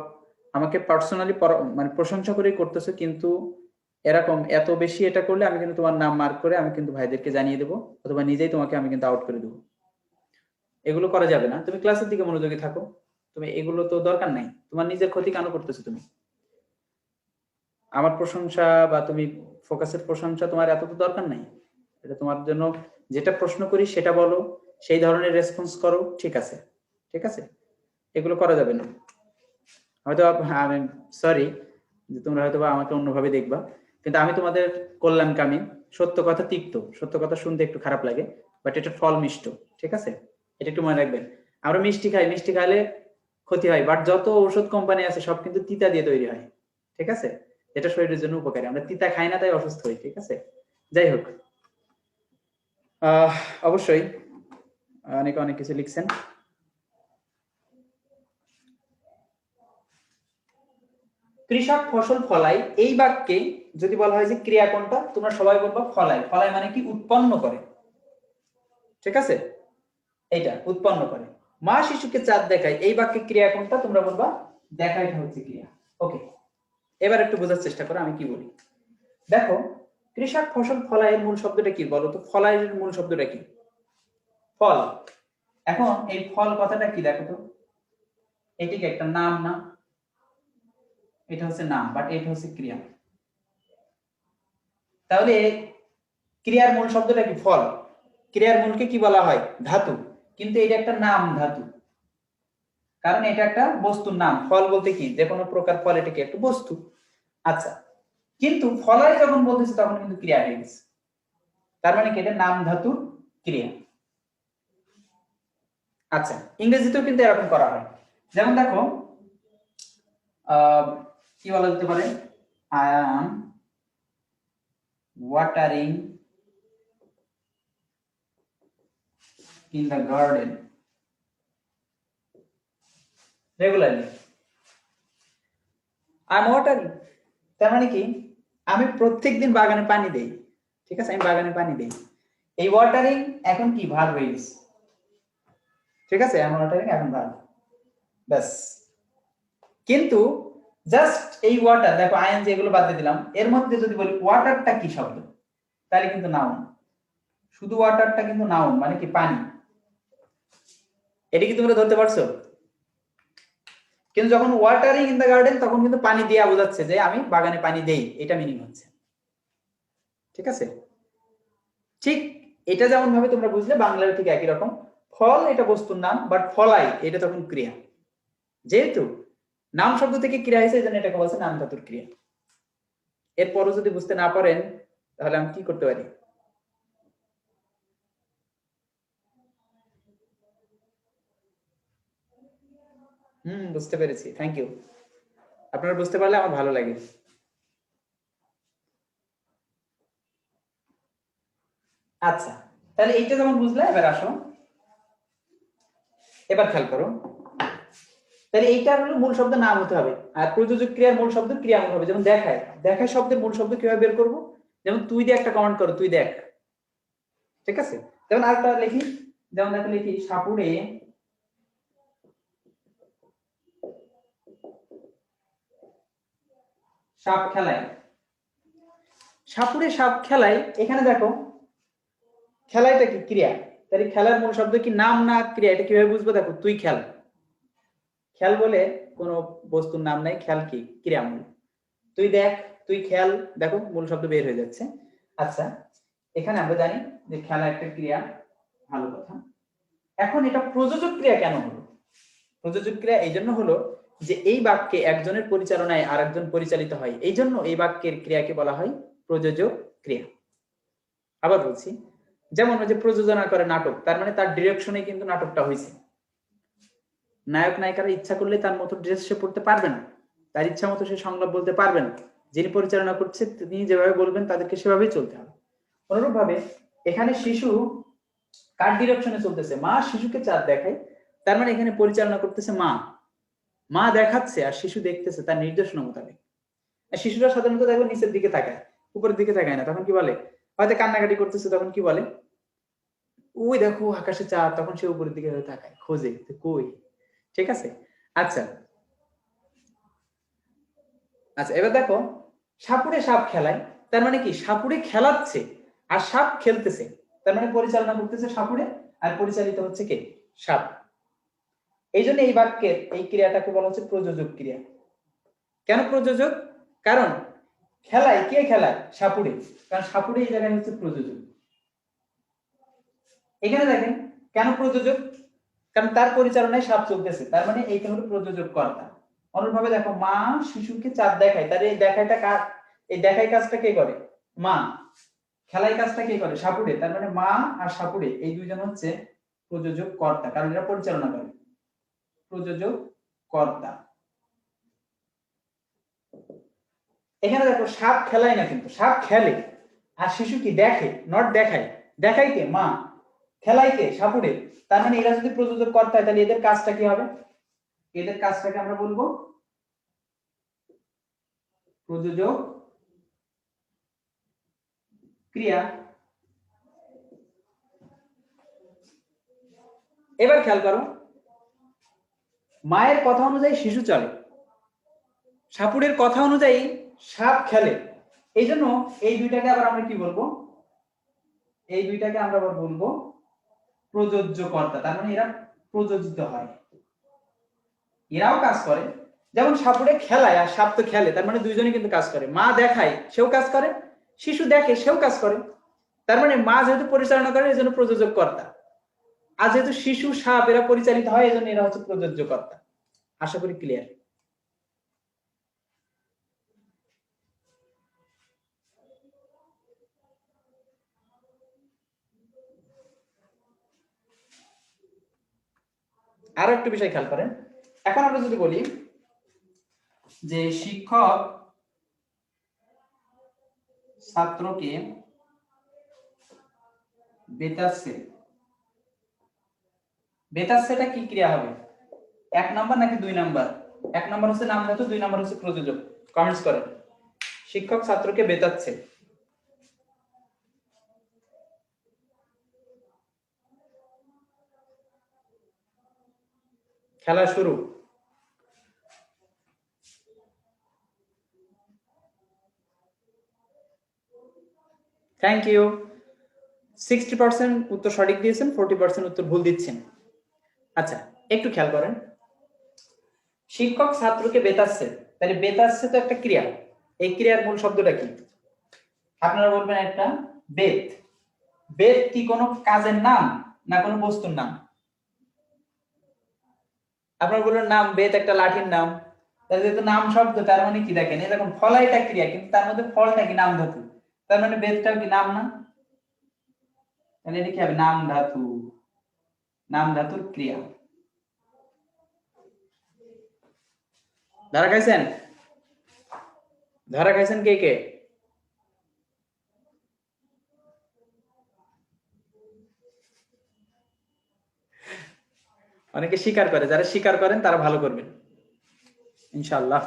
A: আমাকে পার্সোনালি মানে প্রশংসা করেই করতেছো, কিন্তু এরকম এত বেশি এটা করলে আমি কিন্তু তোমার নাম মার্ক করে আমি কিন্তু ভাইদেরকে জানিয়ে দেবো, অথবা নিজেই তোমাকে আমি কিন্তু আউট করে দেবো। এগুলো করা যাবে না, তুমি ক্লাসের দিকে মনোযোগী থাকো। তুমি এগুলো তো দরকার নাই, তোমার নিজের ক্ষতি কেন করতেছো তুমি? আমার প্রশংসা বা তুমি ফোকাসের প্রশংসা তোমার এত তো দরকার নাই। এটা তোমার জন্য, যেটা প্রশ্ন করি সেটা বলো, সেই ধরনের রেসপন্স করো। ঠিক আছে? ঠিক আছে, এগুলো করা যাবে না। হয়তো আমি সরি যে তোমরা হয়তো আমাকে অন্যভাবে দেখবা, কিন্তু আমি তোমাদের কল্যাণকামী। সত্য কথা তিক্ত, সত্য কথা শুনতে একটু খারাপ লাগে, বাট এটা ফল মিষ্ট। ঠিক আছে, এটা একটু মনে রাখবেন। আমরা মিষ্টি খাই, মিষ্টি খাইলে ক্ষতি হয়, বাট যত ঔষধ কোম্পানি আছে সব কিন্তু তিতা দিয়ে তৈরি হয়। ঠিক আছে, এটা শরীরের জন্য উপকারী। আমরা তিতা খাই না তাই অসুস্থ হই। ঠিক আছে, যাই হোক, অবশ্যই অনেকে অনেক কিছু লিখছেন। কৃষক ফসল ফলায়, এই বাক্যে যদি বলা হয় যে ক্রিয়া কোনটা, তোমরা সবাই বলবা ফলায়। ফলায় মানে কি? উৎপন্ন করে। ঠিক আছে, এইটা উৎপন্ন করে। মা শিশুকে চাঁদ দেখায়, এই বাক্যে ক্রিয়া কোনটা? তোমরা বলবা দেখাইটা হচ্ছে ক্রিয়া। ওকে, এবার একটু বোঝার চেষ্টা করো আমি কি বলি। দেখো, কৃষক ফসল ফলায় এর মূল শব্দটা কি বলো তো? ফলায়ের মূল শব্দটা কি? ফল। এখন এই ফল কথাটা কি দেখো তো, এটিকে একটা নাম না? এটা হচ্ছে নাম, বাট এটা হচ্ছে ক্রিয়া। তাহলে ক্রিয়ার মূল শব্দটা কি? ফল। ক্রিয়ার মূলকে কি বলা হয়? ধাতু। কিন্তু এটা একটা নাম ধাতু, কারণ এটা একটা বস্তুর নাম। ফল বলতে কি? যে কোনো প্রকার ফল, এটা কি একটা বস্তু। আচ্ছা, কিন্তু ফলায় যখন বলতেছে তখন কিন্তু ক্রিয়া হয়ে গেছে। তার মানে কি? এটা নাম ধাতুর ক্রিয়া। আচ্ছা, ইংরেজিতেও কিন্তু এরকম করা হয়। যেমন দেখো কি বলা যেতে পারে, I am watering in the garden regularly. I am watering তার মানে কি আমি প্রত্যেকদিন বাগানে পানি দেই, ঠিক আছে, আমি বাগানে পানি দেই। এই ওয়াটারিং এখন কি ভার্ব হয়ে গেছে, ঠিক আছে, আই এম ওয়াটারিং এখন ভার্ব, ব্যাস। কিন্তু জাস্ট এই ওয়াটার, দেখো আইএনজি এগুলো বাদ দিয়ে দিলাম, এর মধ্যে যদি বলি ওয়াটারটা কি শব্দ, তাহলে কিন্তু নাউন। শুধু ওয়াটারটা কিন্তু নাউন, মানে কি পানি। এটা কি তোমরা ধরতে পারছো? কিন্তু যখন ওয়াটারিং ইন দ্য গার্ডেন তখন কিন্তু পানি দিয়ে বোঝাচ্ছে যে আমি বাগানে পানি দেই, এটা মিনিং হচ্ছে, ঠিক আছে। ঠিক এটা যেমন ভাবে তোমরা বুঝলে, বাংলার ঠিক একই রকম। ফল এটা বস্তুর নাম, বাট ফলাই এটা তখন ক্রিয়া। যেহেতু নাম শব্দ থেকে ক্রিয়া হয়েছে, এই জন্য এটাকে বলছে নাম ধাতুর ক্রিয়া। এরপরও যদি বুঝতে না পারেন তাহলে আমি কি করতে পারি? বুঝতে পেরেছি, থ্যাংক ইউ। আপনারা বুঝতে পারলে আমার ভালো লাগে। আচ্ছা, তাহলে এইটা যেমন বুঝলে, এবার আসো, এবার খেয়াল করো। তাহলে এইটা হলো মূল শব্দ নাম হতে হবে, আর প্রযোজক ক্রিয়ার মূল শব্দ ক্রিয়ামূল হবে। যেমন দেখায়, দেখায় শব্দের মূল শব্দ কিভাবে বের করব? যেমন তুই দিয়ে একটা কমান্ড করো, তুই দেখ, ঠিক আছে। যেমন আরেকটা লিখি, যেমন দেখো লিখি সাপুড়ে সাপ খেলায়। সাপুড়ে সাপ খেলায়, এখানে দেখো খেলাইটা কি ক্রিয়া, তাহলে খেলার মূল শব্দ কি নাম না ক্রিয়া, এটা কিভাবে বুঝবো? দেখো তুই খেল, খেল বলে কোনো বস্তুর নাম নাই, খেল কি ক্রিয়ামূল। তুই দেখ, তুই খেল, দেখো মূল শব্দ বের হয়ে যাচ্ছে। আচ্ছা, এখানে আমরা জানি যে খেলা একটা ক্রিয়া, ভালো কথা। এখন এটা প্রযোজক ক্রিয়া কেন হলো? প্রযোজক ক্রিয়া এই জন্য হলো যে এই বাক্যে একজনের পরিচালনায় আরেকজন পরিচালিত হয়, এই জন্য এই বাক্যের ক্রিয়াকে বলা হয় প্রযোজক ক্রিয়া। আবার বলছি, যেমন ওই যে প্রযোজনা করে নাটক, তার মানে তার ডিরেকশনে কিন্তু নাটকটা হয়েছে। নায়ক নায়িকারা ইচ্ছা করলে তার মতো ড্রেস সে পড়তে পারবে না, তার ইচ্ছা মতো সে সংলাপ বলতে পারবে না। যিনি পরিচালনা করছে তিনি যেভাবে বলবেন তাদেরকে সেভাবেই চলতে হবে। অনুরূপ ভাবে এখানে শিশু কার ডিরেকশনে চলতেছে? মা শিশুকে চাঁদ দেখায়, তার মানে এখানে পরিচালনা করতেছে মা। মা দেখাচ্ছে আর শিশু দেখতেছে তার নির্দেশনা মোতাবেক। আর শিশুরা সাধারণত দেখো নিচের দিকে তাকায়, উপরের দিকে তাকায় না। তখন কি বলে? হয়তো কান্নাকাটি করতেছে, তখন কি বলে? ওই দেখো আকাশে চাঁদ, তখন সে উপরের দিকে তাকায়, খোঁজে কই, ঠিক আছে। আচ্ছা আচ্ছা, এবার দেখো সাপুড়ে সাপ খেলায়, তার মানে কি সাপুড়ে খেলাচ্ছে আর সাপ খেলতেছে, তার মানে পরিচালনা করতেছে সাপুড়ে আর পরিচালিত হচ্ছে কে? সাপ। এই জন্য এই বাক্যের এই ক্রিয়াটাকে বলা হচ্ছে প্রযোজক ক্রিয়া। কেন প্রযোজক? কারণ খেলায় কে খেলায়? সাপুড়ে, কারণ সাপুড়ে এই জায়গায় হচ্ছে প্রযোজক। এখানে দেখেন কেন প্রযোজক? কারণ তার পরিচালনায় সাপ চলতেছে, তার মানে এইটা হলো প্রযোজক কর্তা। অনুরূপভাবে দেখো মা শিশুকে চাঁদ দেখায়, তার এই দেখায়টা কার? এই দেখাই কাজটা কে করে? মা। খেলাই কাজটা কে করে? সাপুড়ে, তার মানে মা আর সাপুড়ে এই দুইজন হচ্ছে প্রযোজক কর্তা, কারণ এরা পরিচালনা করে। প্রযোজক কর্তা। এখানে দেখো সাপ খেলায় না, কিন্তু সাপ খেলে, আর শিশু কি দেখে, নট দেখায়। দেখাই কে? মা। খেলাই কে? সাপুড়ে। তার মানে এরা যদি প্রযোজক কর্তা হয়, তাহলে এদের কাজটা কি হবে? এদের কাজটাকে আমরা বলবো প্রযোজক ক্রিয়া। এবার খেয়াল করো, মায়ের কথা অনুযায়ী শিশু চলে, সাপুড়ের কথা অনুযায়ী সাপ খেলে। এই জন্য এই দুইটাকে আবার আমরা কি বলবো? এই দুইটাকে আমরা আবার বলবো প্রযোজ্য কর্তা। তার মানে এরা প্রযোজিত হয়, এরাও কাজ করে। যেমন সাপুড়ে খেলায় আর সাপ তো খেলে, তার মানে দুইজনই কিন্তু কাজ করে। মা দেখায়, সেও কাজ করে, শিশু দেখে, সেও কাজ করে। তার মানে মা যেহেতু পরিচালনা করে, এই জন্য প্রযোজক কর্তা। আর যেহেতু শিশু সাপ এরা পরিচালিত হয়, এই জন্য এরা হচ্ছে প্রযোজ্য কর্তা। আশা করি ক্লিয়ার। আরো একটু বিষয় খেয়াল করেন, এখন আমরা যদি বলি যে শিক্ষক ছাত্রকে বেতাচ্ছে, বেতাচ্ছেটা কি ক্রিয়া হবে? 1 নাম্বার নাকি 2 নাম্বার? 1 নাম্বার হচ্ছে নাম ধাতু, 2 নাম্বার হচ্ছে প্রযোজক। কমেন্টস করেন। শিক্ষক ছাত্রকে বেতাচ্ছে, খেলা শুরু। Thank you. 60% উত্তর সঠিক দিয়েছেন, 40% উত্তর ভুল দিচ্ছেন। আচ্ছা, একটু খেয়াল করেন, শিক্ষক ছাত্রকে বেতাচ্ছে, তাহলে বেতাচ্ছে তো একটা ক্রিয়া। এই ক্রিয়ার মূল শব্দটা কি? আপনারা বলবেন একটা বেত। বেত কি কোনো কাজের নাম না কোনো বস্তুর নাম? আপনারা বললেন নাম, বেত একটা লাঠির নাম। তাহলে যেহেতু নাম শব্দ, তার মানে কি দেখেন, এরকম ফলাইটা ক্রিয়া, কিন্তু তার মধ্যে ফলটা কি নাম ধাতু, তার মানে বেতটাও কি নাম না? তাহলে এটা কি হবে? নাম ধাতু, নাম ধাতুর ক্রিয়া। ধরা খাইছেন? ধরা খাইছেন কে কে? অনেকে স্বীকার করে, যারা স্বীকার করেন তারা ভালো করবেন ইনশাআল্লাহ।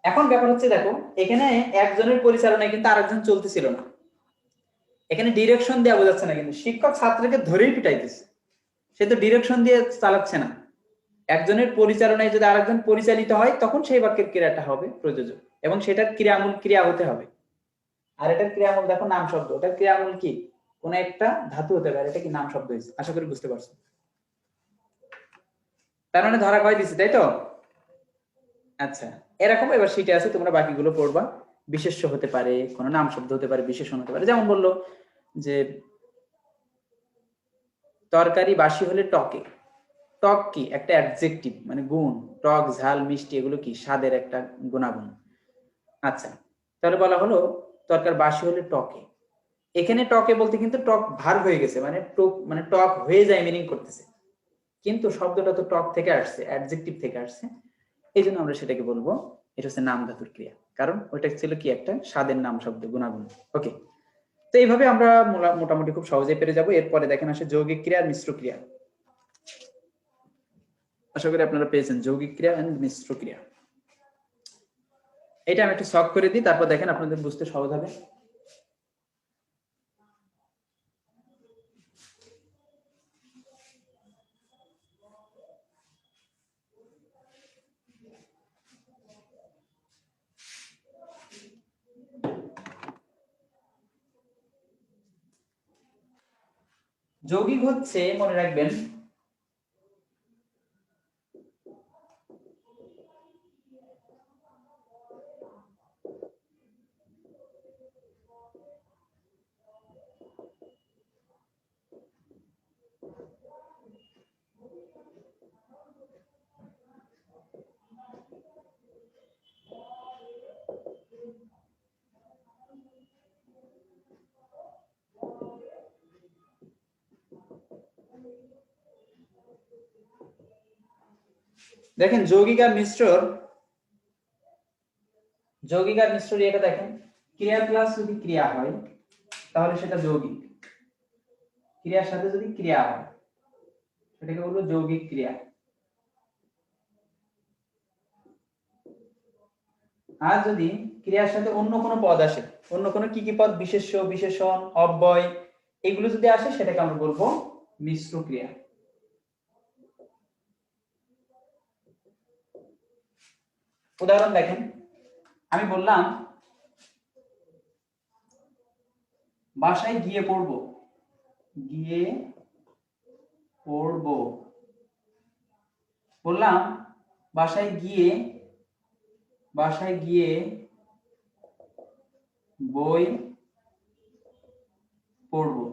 A: এখন ব্যাপার হচ্ছে, দেখো এখানে একজনের পরিচালনায় কিন্তু আরেকজন চলতেছিল না। এখানে ডিরেকশন দেওয়া বোঝাচ্ছে না, কিন্তু শিক্ষক ছাত্রকে ধরেই পিটাইতেছে, সে তো ডিরেকশন দিয়ে চালাচ্ছে না। একজনের পরিচালনায় যদি আরেকজন পরিচালিত হয়, তখন সেই বাক্যের ক্রিয়াটা হবে প্রযোজক, এবং সেটার ক্রিয়ামূল ক্রিয়া হতে হবে। আর এটার ক্রিয়ামূল দেখো নাম শব্দ, ওটার ক্রিয়ামূল কি? কোন একটা ধাতু হতে পারে, এটা কি নাম শব্দ হয়েছে? আশা করি বুঝতে পারছো। তার মানে ধরা কয় দিছি, তাই তো? আচ্ছা, এরকম এবার শিটে আছে, তোমরা বাকিগুলো পড়বা। বিশেষ্য হতে পারে, কোন নাম শব্দ হতে পারে, বিশেষণ হতে পারে। যেমন বললো যে তরকারি বাসি হলে টকে। টক কি? একটা অ্যাডজেক্টিভ, মানে গুণ। টক, ঝাল, মিষ্টি এগুলো কি? স্বাদের একটা গুণাগুণ। আচ্ছা, তাহলে বলা হলো তরকারি বাসি হলে টকে। এখানে টকে বলতে কিন্তু টক ভার্ব হয়ে গেছে, মানে টক মানে টক হয়ে যায় মিনিং করতেছে, কিন্তু শব্দটা তো টক থেকে আসছে, অ্যাডজেক্টিভ থেকে আসছে। এই জন্য আমরা সেটাকে বলবো এটা হচ্ছে নাম ধাতুর ক্রিয়া, কারণ ওইটা ছিল কি? একটা স্বাদের নাম শব্দ, গুণাগুণ। ওকে, তো এইভাবে আমরা মোটামুটি খুব সহজেই পেরে যাব। এরপরে দেখেন আসে যৌগিক ক্রিয়া আর মিশ্র ক্রিয়া। আশা করি আপনারা পেয়েছেন যৌগিক ক্রিয়া এন্ড মিশ্র ক্রিয়া। এটা আমি একটু সলভ করে দিই, তারপর দেখেন আপনাদের বুঝতে সহজ হবে। যৌগিক হচ্ছে, মনে রাখবেন, দেখেন যৌগিক আর মিশ্রর, যৌগিক আর মিশ্র এটা দেখেন, ক্রিয়া প্লাস যদি ক্রিয়া হয় তাহলে সেটা যৌগিক। ক্রিয়ার সাথে যদি ক্রিয়া হয় সেটাকে বলবো যৌগিক ক্রিয়া। আর যদি ক্রিয়ার সাথে অন্য কোনো পদ আসে, অন্য কোনো কি কি পদ? বিশেষ্য, বিশেষণ, অব্যয়, এগুলো যদি আসে সেটাকে আমরা বলবো মিশ্র ক্রিয়া। উদাহরণ দেখেন, আমি বললাম বাসায় গিয়ে পড়বো, গিয়ে পড়বো। বললাম বাসায় গিয়ে, বাসায় গিয়ে বই পড়বো।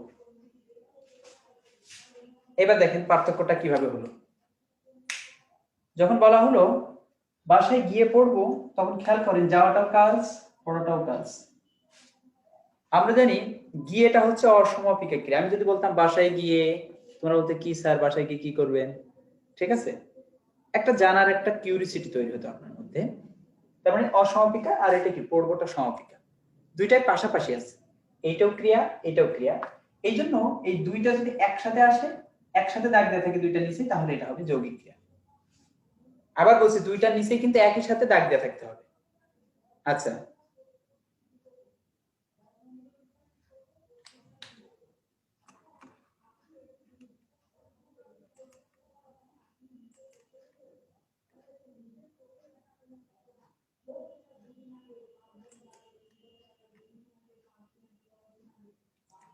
A: এবার দেখেন পার্থক্যটা কিভাবে হলো। যখন বলা হলো বাসায় গিয়ে পড়বো, তখন খেয়াল করেন যাওয়াটাও কাজ, পড়াটাও কাজ। আমরা জানি গিয়েটা হচ্ছে অসমাপিকা ক্রিয়া। আমি যদি বলতাম বাসায় গিয়ে, তোমরা বলতে কি স্যার বাসায় গিয়ে কি করবেন, ঠিক আছে? একটা জানার একটা কিউরিসিটি তৈরি হতো আপনার মধ্যে। তার মানে অসমাপিকা আর এটা কি পূর্বটা সমাপিকা, দুইটাই পাশাপাশি আছে, এইটাও ক্রিয়া এটাও ক্রিয়া। এই জন্য এই দুইটা যদি একসাথে আসে, একসাথে দাগ দেওয়া থাকে দুইটা নিচে, তাহলে এটা হবে যৌগিক ক্রিয়া। আবার বলছি দুইটার নিচে কিন্তু একই সাথে দাগ দেওয়া থাকতে হবে। আচ্ছা,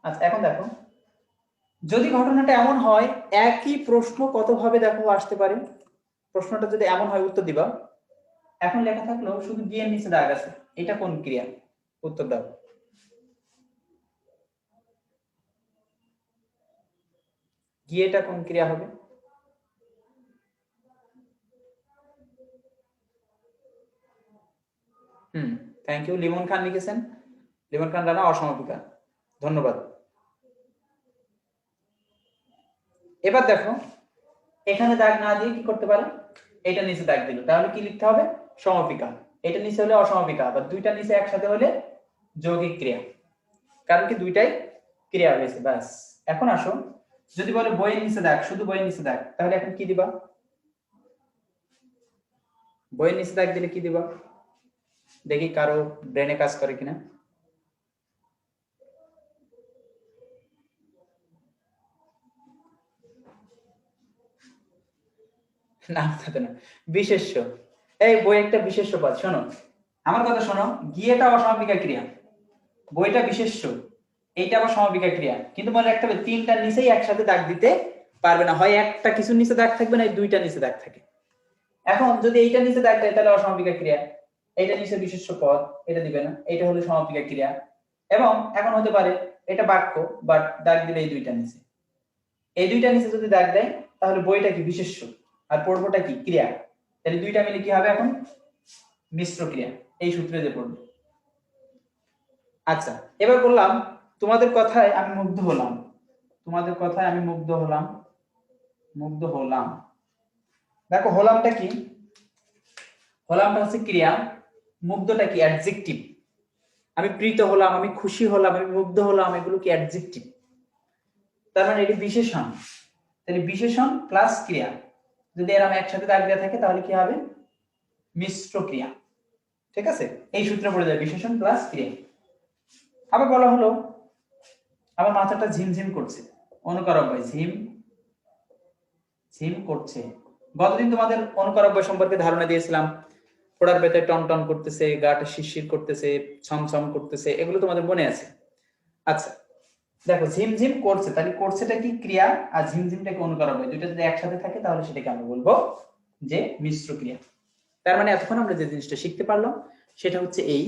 A: আচ্ছা এখন দেখো, যদি ঘটনাটা এমন হয়, একই প্রশ্ন কতভাবে দেখো আসতে পারে। প্রশ্নটা যদি এমন হয় উত্তর দিবা, এখন লেখা থাকলো শুধু বি এর নিচে দাগ আছে, এটা কোন ক্রিয়া? উত্তর দাও। গিয়েটা কোন ক্রিয়া হবে? Thank you. লিমন খান লিখেছেন, লিমন খান রানা অসমাপিকা, ধন্যবাদ। এবার দেখো, এখানে দাগ না দিয়ে কি করতে পারে, এটা নিচে দাগ দিল, তাহলে কি লিখতে হবে? সমাপিকা। এটা নিচে হলে অসমাপিকা, আবার দুইটা নিচে একসাথে হলে যৌগিক ক্রিয়া, কারণ কি দুইটাই ক্রিয়া হয়েছে। ব্যাস। এখন আসো, যদি বলে বইয়ের নিচে দাগ, শুধু বইয়ের নিচে দাগ, তাহলে এখন কি দিবা? বইয়ের নিচে দাগ দিলে কি দিবা? দেখি কারো ব্রেনে কাজ করে কিনা। না না, বিশেষ্য। এই বই একটা বিশেষ্য পদ, শোনো আমার কথা শোনো, গিয়েটা অসমাপিকা ক্রিয়া, বইটা বিশেষ্য, এইটা আবার সমাপিকা ক্রিয়া। কিন্তু মনে রাখতে হবে তিনটার নিচেই একসাথে দাগ দিতে পারবে না, হয় একটা কিছু নিচে দাগ থাকবে না, দুইটা নিচে দাগ থাকে। এখন যদি এইটা নিচে দাগ দেয় তাহলে অসমাপিকা ক্রিয়া, এইটা নিচে বিশেষ্য পদ, এটা দিবে না, এটা হলো সমাপিকা ক্রিয়া। এবং এখন হতে পারে এটা বাক্য, বাট দাগ দিলে এই দুইটা নিচে, এই দুইটা নিচে যদি দাগ দেয় তাহলে বইটা কি বিশেষ্য আর পড়বোটা কি ক্রিয়া, তাহলে দুইটা মিলে কি হবে এখন? মিশ্র ক্রিয়া, এই সূত্রে যে পড়বে। আচ্ছা, এবার বললাম তোমাদের কথায় আমি মুগ্ধ হলাম, তোমাদের কথায় আমি মুগ্ধ হলাম, মুগ্ধ হলাম। দেখো হলামটা কি? হলামটা হচ্ছে ক্রিয়া, মুগ্ধটা কি অ্যাডজেক্টিভ। আমি প্রীত হলাম, আমি খুশি হলাম, আমি মুগ্ধ হলাম, এগুলো কি অ্যাডজেক্টিভ। তার মানে এটি বিশেষণ, তাহলে বিশেষণ প্লাস ক্রিয়া যদি এরকম একসাথে দাগ দেওয়া থাকে তাহলে কি হবে? মিশ্র ক্রিয়া। ঠিক আছে, এই সূত্রে পড়ে যায় বিশেষণ প্লাস ক্রিয়া। আবার বলা হলো আমার মাথাটা ঝিমঝিম করছে, অনুকারক ভাই ঝিম ঝিম করছে। গতদিন তোমাদের অনুকারক ভাই সম্পর্কে ধারণা দিয়েছিলাম, ফোড়ার ভেতরে টন টন করতেছে, গাটা শিরশির করতেছে, ছমছম করতেছে, এগুলো তোমাদের মনে আছে। আচ্ছা দেখো, ঝিমঝিম করছে, তাহলে করছেটা কি ক্রিয়া, আর ঝিমঝিমটা কি অনুকারক হয়, দুইটা যদি একসাথে থাকে তাহলে সেটাকে আমরা বলবো যে মিশ্র ক্রিয়া। তার মানে এতক্ষণ আমরা যে জিনিসটা শিখতে পারলাম সেটা হচ্ছে এই,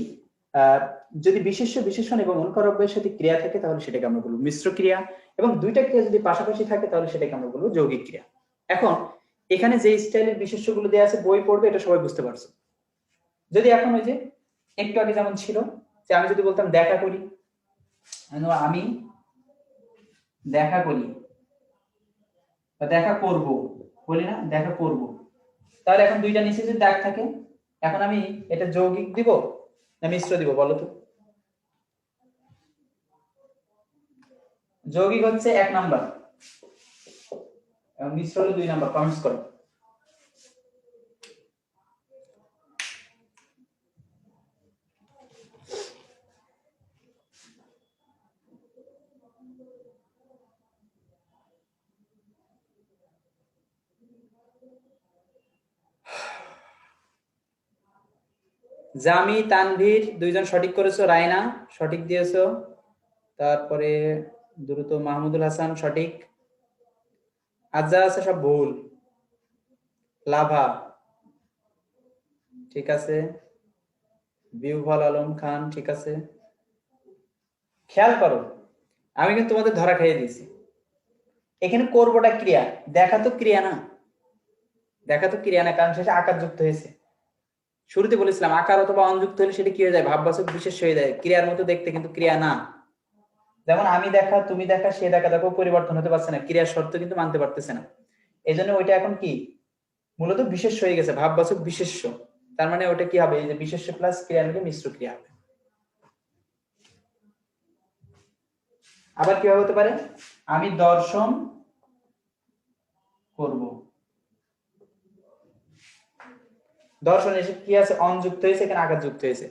A: যদি বিশেষ্য বিশেষণ এবং অনুকারকের সাথে ক্রিয়া থাকে তাহলে সেটাকে আমরা বলবো মিশ্র ক্রিয়া, এবং দুইটা ক্রিয়া যদি পাশাপাশি থাকে তাহলে সেটাকে আমরা বলবো যৌগিক ক্রিয়া। এখন এখানে যে স্টাইলের বিশেষ্যগুলো দেওয়া আছে বই পড়বে, এটা সবাই বুঝতে পারছো। যদি এখন ওই যে একটু আগে যেমন ছিল যে আমি যদি বলতাম দেখা করি, আমি দেখা করি বা দেখা করব, বলি না দেখা করব, তাহলে এখন দুইটা নিচে যদি দাগ থাকে, এখন আমি এটা যৌগিক দিব না মিশ্র দিব বলো তো? যৌগিক হচ্ছে 1 নাম্বার, এবং মিশ্র হলো 2 নাম্বার। কমেন্টস করো। জামি তানভীর দুইজন সঠিক করেছো, রায়না সঠিক দিয়েছো, তারপরে দ্রুত মাহমুদুল হাসান সঠিক, আজ আছে সব ভুল। লাভা ঠিক আছে, বিউভল আলম খান ঠিক আছে। খেয়াল করো, আমি কিন্তু তোমাদের ধরা খাইয়ে দিয়েছি, এখানে করবোটা ক্রিয়া, দেখা তো ক্রিয়া না, দেখা তো ক্রিয়া না, কারণ শেষে আকার যুক্ত হয়েছে। শুরুতে বলেছিলাম আকার অথবা অনযুক্ত হলে সেটা কি হয়ে যায়, ভাববাচক বিশেষ হয়ে যায়, ক্রিয়ার মতো দেখতে কিন্তু ক্রিয়া না। যেমন আমি দেখা, তুমি দেখা, সে দেখা, দেখো পরিবর্তন হতে পারছে না, ক্রিয়ার শর্ত কিন্তু মানতে পারতেছে না, এই জন্য ওইটা এখন কি মূলত বিশেষ্য হয়ে গেছে, ভাববাচক বিশেষ্য। তার মানে ওটা কি হবে, এই যে বিশেষ্য প্লাস ক্রিয়া মিলে মিশ্র ক্রিয়া হবে। আবার কি হতে পারে, আমি দর্শন করব। দর্শন এসে কি আছে, অন যুক্ত হয়েছে, এখানে আকার যুক্ত হয়েছে।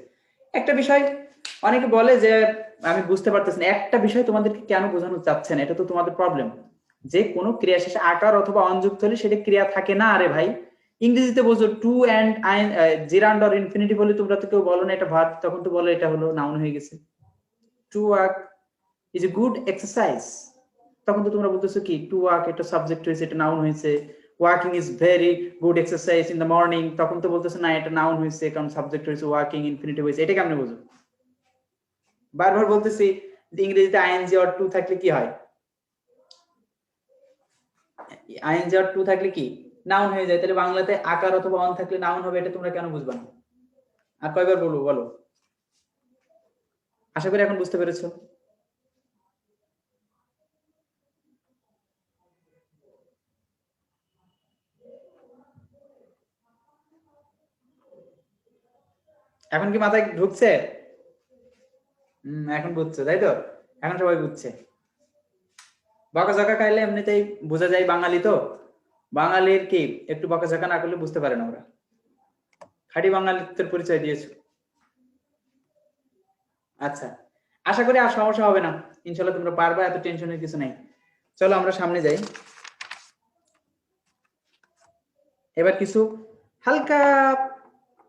A: একটা বিষয় অনেকে বলে যে আমি বুঝতে পারতেছি না, একটা বিষয় তোমাদেরকে কেন বোঝানো যাচ্ছে না, এটা তো তোমাদের প্রবলেম। যে কোনো ক্রিয়া শেষে আকার অথবা অন যুক্ত হলে সেটা ক্রিয়া থাকে না। আরে ভাই, ইংরেজিতে বোঝো টু অ্যান্ড আইন জিরান্ড অর ইনফিনিটিভ বলে তোমরা তো কেউ বলো না এটা ভার্ব, তখন তো বলো এটা হলো নাউন হয়ে গেছে। To work is a good exercise, তখন তো তোমরা বলতেছো কি টু ওয়ার্ক এটা সাবজেক্ট হয়েছে, এটা নাউন হয়েছে। Working is very good exercise in the morning, তখন তো বলতেছো না এটা নাউন হয়েছে কারণ সাবজেক্ট হয়েছে, ওয়ার্কিং ইনফিনিটিভ হয়েছে। এটা কেমনে বোঝো? বারবার বলতেছি যে ইংরেজিতে আইএনজি অর টু থাকলে কি হয়, আইএনজি অর টু থাকলে কি নাউন হয়ে যায়। তাহলে বাংলাতে আকার অথবা অন থাকলে নাউন হবে, এটা তোমরা কেন বুঝবা না? আর কয়বার বলবো বলো? আশা করি এখন বুঝতে পেরেছো। এখন কি মাথায় ঢুকছে? এখন বুঝছো তাই তো, এখন সবাই বুঝছে। বকাঝকা খাইলে এমনিতেই বোঝা যায় বাঙালি তো, বাঙালির কি একটু বকাঝকা না করলে বুঝতে পারে না ওরা। খাঁটি বাঙালিত্বের পরিচয় দিয়েছো। আচ্ছা, আশা করি আর সমস্যা হবে না, ইনশাল্লাহ তোমরা পারবা, এত টেনশনের কিছু নাই। চলো আমরা সামনে যাই। এবার কিছু হালকা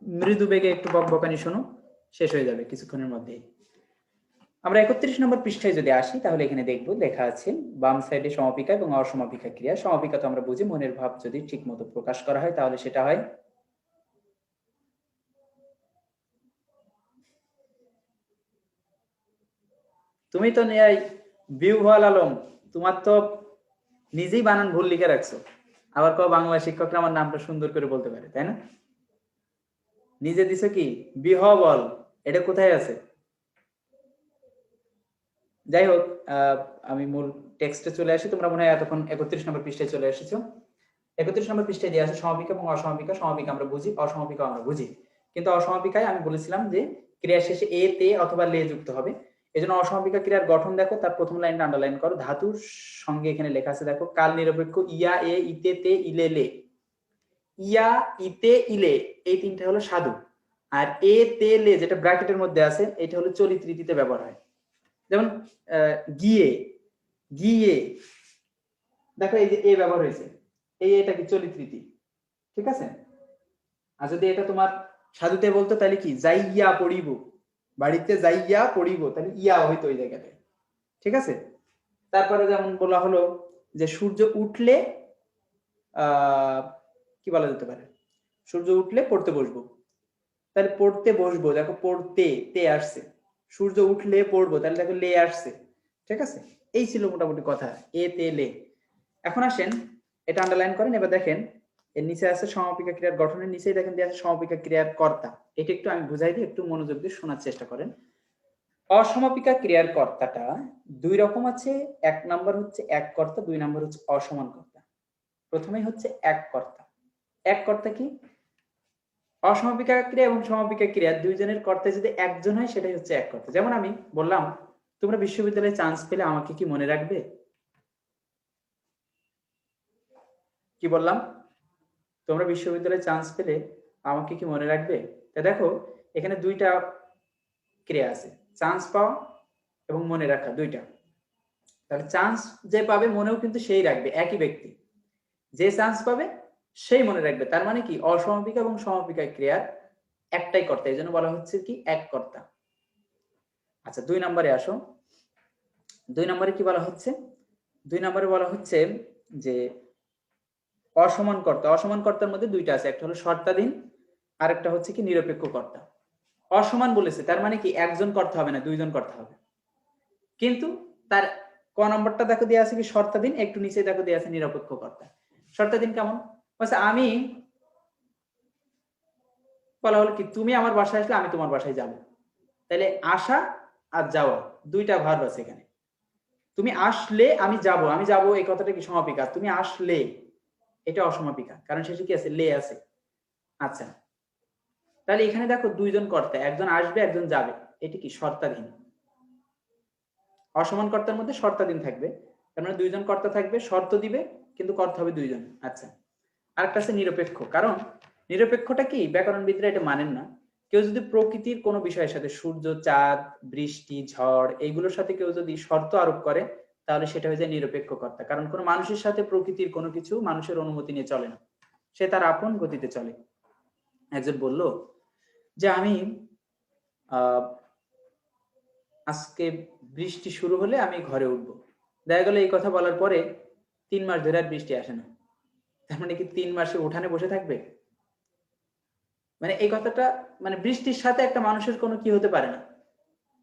A: মৃদু বেগে একটু বকবকানি শোনো, শেষ হয়ে যাবে কিছুক্ষণের মধ্যেই। আমরা 31 নম্বর পৃষ্ঠায় যদি আসি তাহলে এখানে দেখবো লেখা আছে বাম সাইডে সমাপিকা এবং অসমাপিকা ক্রিয়া। সমাপিকা তো আমরা বুঝি মনের ভাব যদি ঠিক মতো প্রকাশ করা হয় তাহলে সেটা হয় তুমি তো বিউহল আলম, তোমার তো নিজেই বানান ভুল লিখে রাখছো, আবার কেউ বাংলা শিক্ষকরা আমার নামটা সুন্দর করে বলতে পারে, তাই না? নিজে দিছো কি বিহবল, এটা কোথায় আছে? যাই হোক, আমি মূল টেক্সটে চলে আসি। তোমরা মনে হয় এতক্ষণ 31 নম্বর পৃষ্ঠায় চলে এসেছো। 31 নম্বর পৃষ্ঠায় দিয়ে আছে সমাপিকা এবং অসমাপিকা। সমাপিকা আমরা বুঝি, অসমাপিকা আমরা বুঝি, কিন্তু অসমাপিকায় আমি বলেছিলাম যে ক্রিয়া শেষে এ তে অথবা লে যুক্ত হবে। এজন্য অসমাপিকা ক্রিয়ার গঠন দেখো, তার প্রথম লাইনটা আন্ডারলাইন করো। ধাতুর সঙ্গে এখানে লেখা আছে দেখো, কাল নিরপেক্ষ ইয়া এ ইতে তে ইলে লে। ইয়া ইতে ইলে এই তিনটা হলো সাধু, আর এ তে লে যেটা ব্র্যাকেটের মধ্যে আছে এটা হলো চলিত রীতিতে ব্যবহার হয়। যেমন গিয়ে, গিয়ে দেখো এই যে এ ব্যবহার হয়েছে, এই এটা কি চলিত রীতি, ঠিক আছে? আর যদি এটা তোমার সাধুতে বলতো তাহলে কি যাইয়া পড়িব, বাড়িতে যাইয়া পড়িব, তাহলে ইয়া হইতো ওই জায়গাতে, ঠিক আছে? তারপরে যেমন বলা হলো যে সূর্য উঠলে কি বলা যেতে পারে, সূর্য উঠলে পড়তে বসবো, তাহলে পড়তে বসবো, দেখো পড়তে তে আসছে। সূর্য উঠলে পড়বো, তাহলে দেখো লে আসছে, ঠিক আছে? এই ছিল মোটামুটি কথা, এ তে লে। এখন আসেন এটা আন্ডারলাইন করেন। এবার দেখেন এর নিচে আছে সমাপিকা ক্রিয়ার গঠনের নিচেই দেখেন দেয়া আছে সমাপিকা ক্রিয়ার কর্তা। এটা একটু আমি বুঝাই দিই, একটু মনোযোগ দিয়ে শোনার চেষ্টা করেন। অসমাপিকা ক্রিয়ার কর্তাটা দুই রকম আছে। এক নাম্বার হচ্ছে এক কর্তা, দুই নাম্বার হচ্ছে অসমান কর্তা। প্রথমেই হচ্ছে এক কর্তা। এক কর্তা কি, অসমাপিকা ক্রিয়া এবং সমাপিকা ক্রিয়া দুইজনের কর্তা যদি একজন হয় সেটাই হচ্ছে এক কর্তা। যেমন আমি বললাম তোমরা বিশ্ববিদ্যালয়ে চান্স পেলে আমাকে কি মনে রাখবে? কি বললাম? তোমরা বিশ্ববিদ্যালয়ে চান্স পেলে আমাকে কি মনে রাখবে? তা দেখো এখানে দুইটা ক্রিয়া আছে, চান্স পাওয়া এবং মনে রাখা, দুইটা। তাহলে চান্স যে পাবে মনেও কিন্তু সেই রাখবে, একই ব্যক্তি। যে চান্স পাবে সেই মনে রাখবে, তার মানে কি অসমাপিকা এবং সমাপিকা ক্রিয়ার একটাই কর্তা, এই জন্য বলা হচ্ছে কি এক কর্তা। আচ্ছা, দুই নম্বরে আসো। দুই নম্বরে কি বলা হচ্ছে? দুই নম্বরে বলা হচ্ছে যে অসমান কর্তা। অসমান কর্তার মধ্যে দুইটা আছে, একটা হলো শর্তাধীন আর একটা হচ্ছে কি নিরপেক্ষ কর্তা। অসমান বলেছে তার মানে কি একজন কর্তা হবে না, দুইজন কর্তা হবে। কিন্তু তার ক নম্বরটা দেখো দেওয়া আছে কি শর্তাধীন, একটু নিচে দেখো দেওয়া আছে নিরপেক্ষ কর্তা। শর্তাধীন কেমন? আচ্ছা, আমি বলা হলো কি তুমি আমার বাসায় আসলে আমি তোমার বাসায় যাব, তাহলে আসা আর যাওয়া দুইটা ভার্ব আছে এখানে। তুমি আসলে আমি যাব, আমি যাব এই কথাটা কি সমাপিকা, তুমি আসলে এটা অসমাপিকা, কারণ শেষে কি আছে, লে আছে। আচ্ছা, তাহলে এখানে দেখো দুইজন কর্তা, একজন আসবে একজন যাবে, এটি কি শর্তাধীন। অসমান কর্তার মধ্যে শর্তাধীন থাকবে, তার মানে দুইজন কর্তা থাকবে, শর্ত দিবে, কিন্তু কর্তা হবে দুইজন। আচ্ছা, আরেকটা আছে নিরপেক্ষ, কারণ নিরপেক্ষটা কি ব্যাকরণবিদরা এটা মানেন না। কেউ যদি প্রকৃতির কোনো বিষয়ের সাথে, সূর্য, চাঁদ, বৃষ্টি, ঝড়, এইগুলোর সাথে কেউ যদি শর্ত আরোপ করে, তাহলে সেটা হয়ে যায় নিরপেক্ষ কর্তা। কারণ কোনো মানুষের সাথে প্রকৃতির কোনো কিছু মানুষের অনুমতি নিয়ে চলে না, সে তার আপন গতিতে চলে। একজন বলল যে আমি আজকে বৃষ্টি শুরু হলে আমি ঘরে উঠবো। দেখা গেল এই কথা বলার পরে 3 মাস ধরে আর বৃষ্টি আসে না, তার মানে কি 3 মাসে উঠানে বসে থাকবে? মানে এই কথাটা, মানে বৃষ্টির সাথে একটা মানুষের কোনো কি হতে পারে না,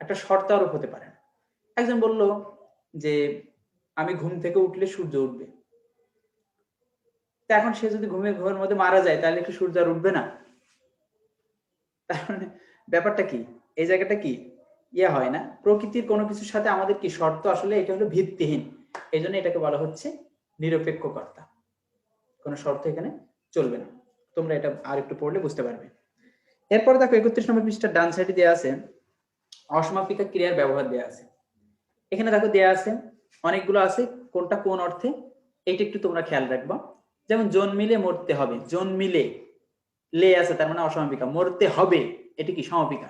A: একটা শর্ত আরোপ হতে পারে না। একজন বলল যে আমি ঘুম থেকে উঠলে সূর্য উঠবে। তা এখন সে যদি ঘুমের মধ্যে মারা যায়, তাহলে কি সূর্য আর উঠবে না? তার মানে ব্যাপারটা কি, এই জায়গাটা কি ইয়ে হয় না। প্রকৃতির কোনো কিছুর সাথে আমাদের কি শর্ত, আসলে এটা হলো ভিত্তিহীন, এই জন্য এটাকে বলা হচ্ছে নিরপেক্ষ কর্তা। কোনো শর্ত এখানে চলবে না। তোমরা এটা আর একটু পড়লে বুঝতে পারবে। এরপর দেখো 31 নম্বর পৃষ্ঠার ডান সাইডে দেওয়া আছে অসমাপিকা ক্রিয়ার ব্যবহার দেওয়া আছে। এখানে দেখো দেওয়া আছে অনেকগুলো আছে, কোনটা কোন অর্থে এইটা একটু তোমরা খেয়াল রাখবা। যেমন জন্মিলে মরতে হবে, জন্মিলে লে আছে, তার মানে অসমাপিকা। মরতে হবে, এটি কি সমাপিকা।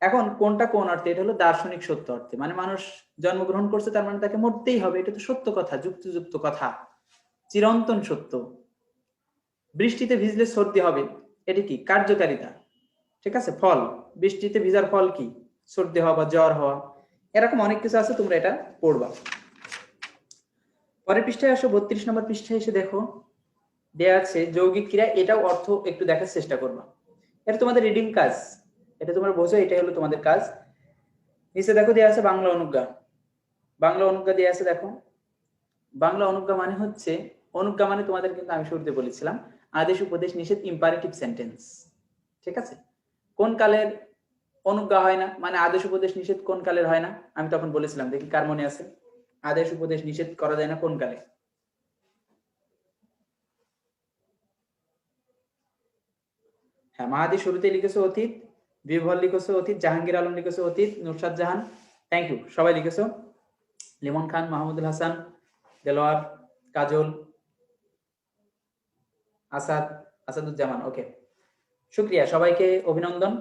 A: এখন কোনটা কোন অর্থে, এটা হলো দার্শনিক সত্য অর্থে, মানে মানুষ জন্মগ্রহণ করছে, তার মানে তাকে মরতেই হবে, এটা তো সত্য কথা, যুক্তিযুক্ত কথা, চিরন্তন সত্য। বৃষ্টিতে ভিজলে সর্দি হবে, এটি কি কার্যকারিতা, ঠিক আছে। ফল, বৃষ্টিতে ভিজার ফল কি, সর্দি হওয়া বা জ্বর হওয়া। এরকম অনেক কিছু আছে, তোমরা এটা পড়বা। পরের পৃষ্ঠায় আসো, 32 নম্বর পৃষ্ঠায় এসে দেখো দেয়া আছে যৌগিক ক্রিয়া। এটাও অর্থ একটু দেখার চেষ্টা করবা, এটা তোমাদের রিডিং কাজ, এটা তোমরা বোঝো, এটাই হলো তোমাদের কাজ। নিচে দেখো দেয়া আছে বাংলা অনুজ্ঞা। বাংলা অনুজ্ঞা দেয়া আছে, দেখো বাংলা অনুজ্ঞা মানে হচ্ছে, অনুজ্ঞা মানে তোমাদের কিন্তু আমি শুরুতে বলেছিলাম আদেশ, উপদেশ, নিষেধ, ইম্পারেটিভ সেন্টেন্স, ঠিক আছে। কোন কালের অনুজ্ঞা হয় না, মানে আদেশ, উপদেশ, নিষেধ কোন কালের হয় না, আমি তখন বলেছিলাম, দেখি কার মনে আছে, আদেশ, উপদেশ, নিষেধ করা যায় না কোন কালে? হ্যাঁ, মাহাদি শুরুতে লিখেছে অতীত, বিভল লিখেছে অতীত, জাহাঙ্গীর আলম লিখেছে অতীত, নুরশাদ জাহান, থ্যাংক ইউ, সবাই লিখেছো, লিমন খান, মাহমুদুল হাসান, দেলোয়ার, কাজল, আসাদ, আসাদুজ্জামান, ওকে, শুক্রিয়া, সবাইকে অভিনন্দন।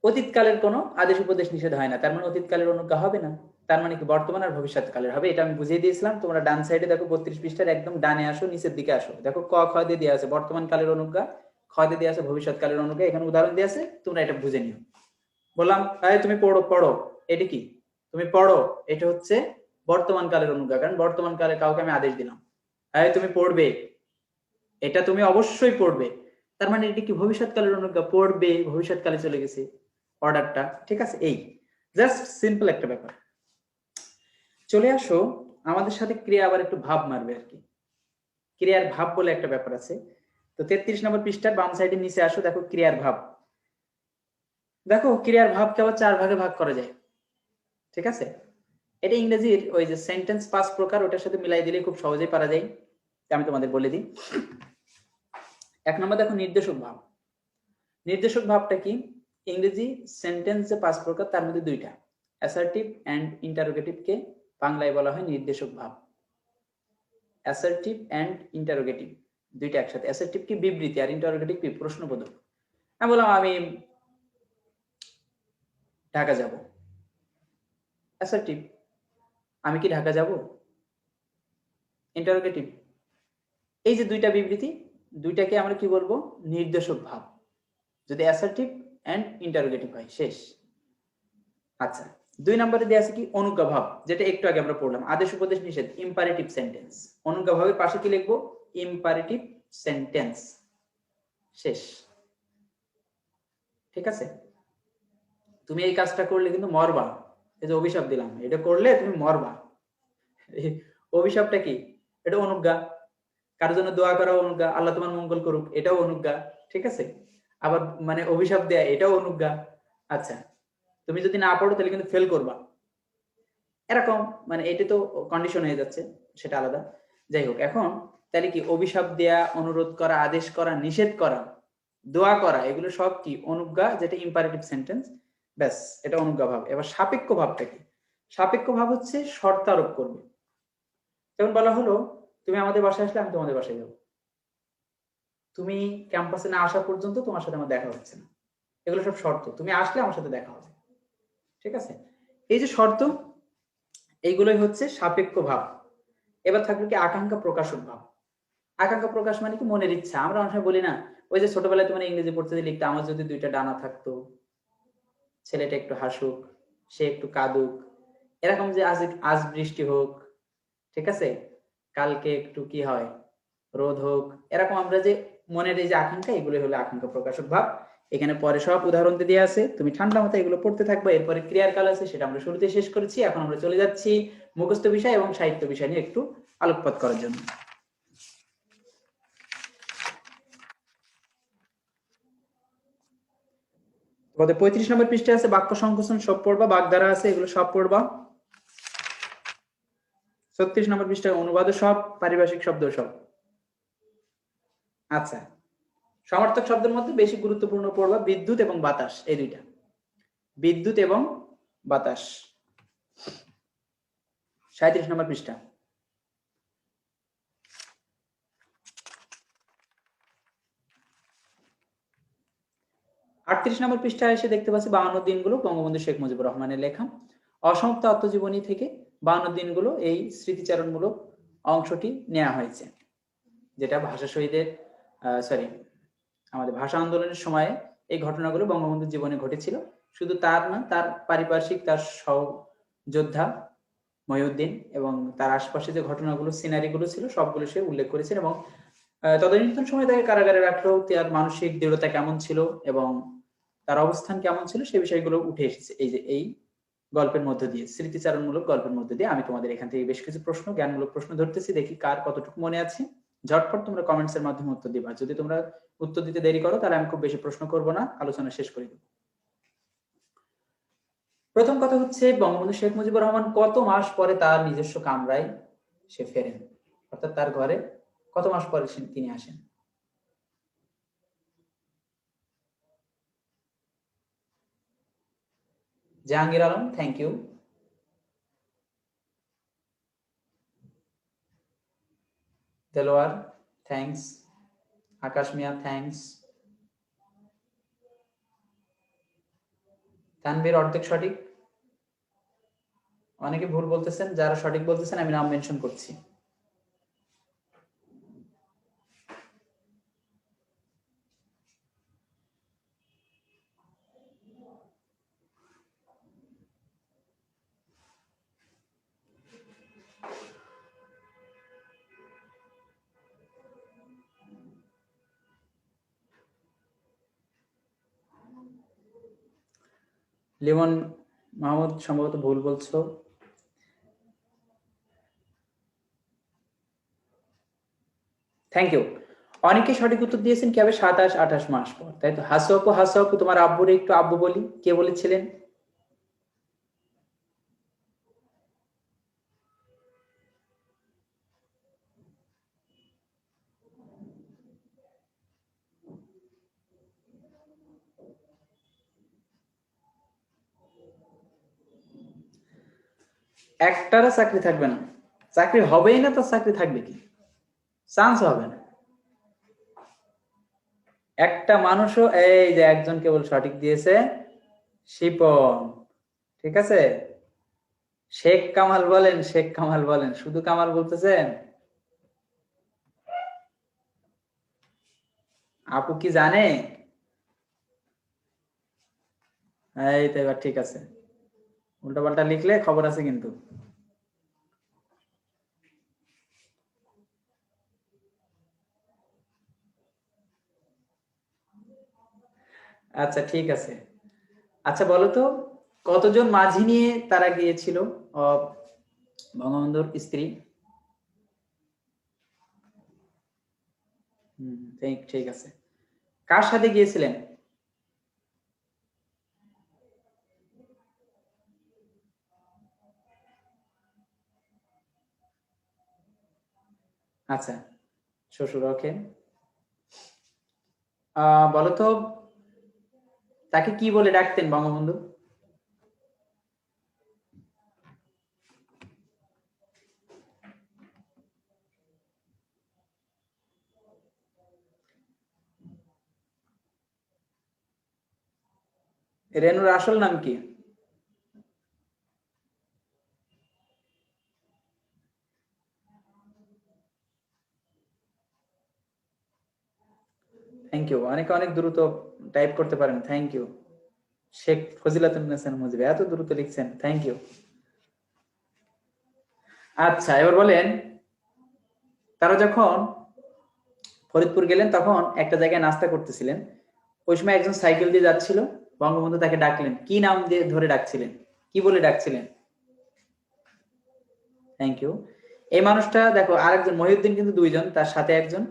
A: অতীতকালের কোনো আদেশ, উপদেশ, নিষেধ হয় না, তার মানে অতীতকালের অনুজ্ঞা হবে না, তার মানে কি বর্তমান আর ভবিষ্যৎকালের হবে, এটা আমি বুঝিয়ে দিয়েছিলাম। তোমরা ডান সাইডে দেখো 32 পৃষ্ঠার একদম ডানে আসো, নিচের দিকে আসো, দেখো ক খ দিয়ে দেওয়া আছে বর্তমান কালের অনুজ্ঞা, খ দিয়ে দেওয়া আছে ভবিষ্যৎকালের অনুজ্ঞা, এখানে উদাহরণ দিয়ে আছে, তোমরা এটা বুঝে নিও। বললাম এই তুমি পড়ো পড়ো, এটা কি তুমি পড়ো, এটা হচ্ছে বর্তমান কালের অনুজ্ঞা, কারণ বর্তমান কালে কাউকে আমি আদেশ দিলাম, এই তুমি পড়বে, এটা তুমি অবশ্যই পড়বে, তার মানে এটা কি ভবিষ্যৎকালের অনুজ্ঞা, পড়বে, ভবিষ্যৎকালে চলে গেছে অর্ডারটা, ঠিক আছে। এই জাস্ট সিম্পল একটা ব্যাপার। চলে আসো, আমাদের সাথে ক্রিয়া আবার একটু ভাব মারবে আর কি, ক্রিয়ার ভাব বলে একটা ব্যাপার আছে। তো 33 নম্বর পৃষ্ঠার বাম সাইডে নিচে আসো, দেখো ক্রিয়ার ভাব। দেখো ক্রিয়ার ভাবকে আবার 4 ভাগে ভাগ করা যায়, ঠিক আছে। এটা ইংরেজির ওই যে সেন্টেন্স 5 প্রকার, ওটার সাথে মিলাই দিলে খুব সহজেই পারা যায়, আমি তোমাদের বলে দিই। 1 নম্বর দেখো নির্দেশক ভাব। নির্দেশক ভাবটা কি, ইংরেজি সেন্টেন্স যে 5 প্রকার, তার মধ্যে 2টা, অ্যাসার্টিভ এন্ড ইন্টারোগেটিভ, কে বাংলায় বলা হয় নির্দেশক ভাব। অ্যাসার্টিভ এন্ড ইন্টারোগেটিভ দুইটা একসাথে, অ্যাসার্টিভ কি বিবৃতি, আর ইন্টারোগেটিভ কি প্রশ্নবোধক। আমি বললাম আমি ঢাকা যাব, অ্যাসার্টিভ, আমি কি ঢাকা যাব, ইন্টারোগেটিভ। এই যে দুইটা বিবৃতি, দুইটাকে আমরা কি বলবো, নির্দেশক ভাব, যদি অ্যাসার্টিভ এন্ড ইন্টারোগেটিভ হয়, শেষ। আচ্ছা, 2 নম্বরে দেয়া আছে কি অনুজ্ঞা ভাব, যেটা একটু আগে আমরা পড়লাম, আদেশ, উপদেশ, নিষেধ, ইম্পারেটিভ সেন্টেন্স। অনুজ্ঞা ভাবের পাশে কি লিখবো, ইম্পারেটিভ সেন্টেন্স, শেষ, ঠিক আছে। তুমি এই কাজটা করলে কিন্তু মরবা, এই যে অভিশাপ দিলাম, এটা করলে তুমি মরবা। অভিশাপটা কি, এটা অনুজ্ঞা, কারোর জন্য দোয়া করা অনুজ্ঞা, আল্লাহ তোমার মঙ্গল করুক, এটাও অনুজ্ঞা, ঠিক আছে। আবার মানে অভিশাপ দেয়া, এটাও অনুজ্ঞা। আচ্ছা, তুমি যদি না পড়ো তাহলে কিন্তু ফেল করবা, এরকম, মানে এটা তো কন্ডিশন হয়ে যাচ্ছে, সেটা আলাদা। যাই হোক, এখন তাহলে কি অভিশাপ দেয়া, অনুরোধ করা, আদেশ করা, নিষেধ করা, দোয়া করা, এগুলো সব কি অনুজ্ঞা, যেটা ইম্পারেটিভ সেন্টেন্স। ব্যাস, এটা অনুজ্ঞা ভাব। এবার সাপেক্ষ ভাবটা কি? সাপেক্ষ ভাব হচ্ছে শর্ত আরোপ করবে। যেমন বলা হলো, তুমি আমাদের বাসায় আসলে আমি তোমাদের বাসায় যাবো, তুমি ক্যাম্পাসে না আসা পর্যন্ত তোমার সাথে আমার দেখা হচ্ছে না। এগুলো সব শর্ত, তুমি আসলে আমার সাথে দেখা হবে। ঠিক আছে? এই যে শর্ত, এইগুলোই হচ্ছে সাপেক্ষ ভাব। এবার থাকলো কি আকাঙ্ক্ষা প্রকাশক ভাব। আকাঙ্ক্ষা প্রকাশ মানে কি মনের ইচ্ছা। আমরা অনেক সময় বলি না, ওই যে ছোটবেলায় তোমার ইংরেজি পড়তে যে লিখতে, আমার যদি দুইটা ডানা থাকতো, ছেলেটা একটু হাসুক, সে একটু কাঁদুক, এরকম যে আজ আজ বৃষ্টি হোক, ঠিক আছে, কালকে একটু কি হয় রোদ হোক, এরকম আমরা যে মনের এই যে আকাঙ্ক্ষা, এগুলো হলো আকাঙ্ক্ষা প্রকাশক ভাব। এখানে পরে সব উদাহরণ দিয়ে আছে, তুমি ঠান্ডা মাথায় এগুলো পড়তে থাকবে। এরপরে ক্রিয়ার কাল আছে, সেটা আমরা শুরুতে শেষ করেছি। এখন আমরা চলে যাচ্ছি মুখস্থ বিষয় এবং সাহিত্য বিষয় নিয়ে একটু আলোকপাত করার জন্য। তোমাদের 35 নম্বর পৃষ্ঠে আছে বাক্য সংকোচন সব পড়বা, বাগধারা আছে, এগুলো সব পড়বা। 36 নম্বর পৃষ্ঠায় অনুবাদ সব, পারিভাষিক শব্দ সব। আচ্ছা, সমার্থক শব্দের মধ্যে বেশি গুরুত্বপূর্ণ পড়বা বিদ্যুৎ এবং বাতাস, এই দুইটা, বিদ্যুৎ এবং বাতাস। 37 নম্বর পৃষ্ঠা। 38 নম্বর পৃষ্ঠায় এসে দেখতে পাচ্ছি 52 দিনগুলো বঙ্গবন্ধু শেখ মুজিবুর রহমানের লেখা অসমাপ্ত আত্মজীবনী থেকে 52 দিনগুলো এই স্মৃতিচারণমূলক অংশটি নেওয়া হয়েছে, যেটা ভাষা শহীদের সরি আমাদের ভাষা আন্দোলনের সময়ে এই ঘটনাগুলো বঙ্গবন্ধুর জীবনে ঘটেছিল। শুধু তার না, তার পারিপার্শ্বিক, তার সহযোদ্ধা মহিউদ্দিন এবং তার আশপাশে যে ঘটনাগুলো, সিনারিগুলো ছিল, সবগুলো সে উল্লেখ করেছেন। এবং তদানীন্তন সময় তাকে কারাগারে রাখলেও তার মানসিক দৃঢ়তা কেমন ছিল এবং তার অবস্থান কেমন ছিল, সে বিষয়গুলো উঠে এসেছে এই যে এই গল্পের মধ্য দিয়ে, স্মৃতিচারণমূলক গল্পের মধ্য দিয়ে। আমি তোমাদের এখান থেকে বেশ কিছু প্রশ্ন, জ্ঞানমূলক প্রশ্ন ধরতেছি, দেখি কার কতটুকু মনে আছে। ঝটপট তোমরা কমেন্টস এর মাধ্যমে উত্তর দিবা। যদি তোমরা উত্তর দিতে দেরি করো তাহলে আমি খুব বেশি প্রশ্ন করব না, আলোচনা শেষ করে দেব। প্রথম কথা হচ্ছে, বঙ্গবন্ধু শেখ মুজিবুর রহমান কত মাস পরে তার নিজস্ব কামরায় সে ফেরেন, অর্থাৎ তার ঘরে কত মাস পরে তিনি আসেন? Jahangir Alam, thank you. Delwar, thanks. Akash Mia, thanks. Tanvir অর্ধেক সঠিক, অনেকে ভুল বলতেছেন। যারা সঠিক বলতেছেন আমি নাম মেনশন করছি। লিমন মাহমুদ সম্ভবত ভুল বলছো। Thank you. অনেকে সঠিক উত্তর দিয়েছেন কি হবে 27-28 মাস পর, তাই তো? হাসো আপু, হাসো আপু, তোমার আব্বুরে একটু আব্বু বলি, কে বলেছিলেন? একটারও চাকরি থাকবে না, চাকরি হবেই না, তো চাকরি থাকবে কি? চান্স হবে না একটা মানুষও। এই যে একজন কেবল সঠিক দিয়েছে, শিপন, ঠিক আছে। শেখ কামাল বলেন, শেখ কামাল বলেন, শুধু কামাল বলতেছেন। আপু কি জানে? এই তো, এবার ঠিক আছে। উল্টা পাল্টা লিখলে খবর আছে কিন্তু। আচ্ছা ঠিক আছে। আচ্ছা বলো তো, কতজন মাঝি নিয়ে তারা গিয়েছিল আহ, বঙ্গবন্ধুর স্ত্রী? ঠিক ঠিক আছে। কার সাথে গিয়েছিলেন? আচ্ছা, শ্বশুর, ওকে। বলতো তাকে কি বলে ডাকতেন বঙ্গবন্ধু? রেনুর আসল নাম কি? থ্যাংক ইউ, অনেকে অনেক দ্রুত টাইপ করতে পারেন, থ্যাংক ইউ। শেখ ফজিলাতুন্নেসা মুজিব, এত দ্রুত লিখছেন, থ্যাংক ইউ। আচ্ছা, এবার বলেন, তারা যখন ফরিদপুর গেলেন তখন একটা জায়গায় নাস্তা করতেছিলেন, ওই সময় একজন সাইকেল দিয়ে যাচ্ছিল, বঙ্গবন্ধু তাকে ডাকলেন, কি নাম দিয়ে ধরে ডাকছিলেন, কি বলে ডাকছিলেন? Thank you. এই মানুষটা দেখো, আরেকজন মহিউদ্দিন কিন্তু দুইজন, তার সাথে একজন,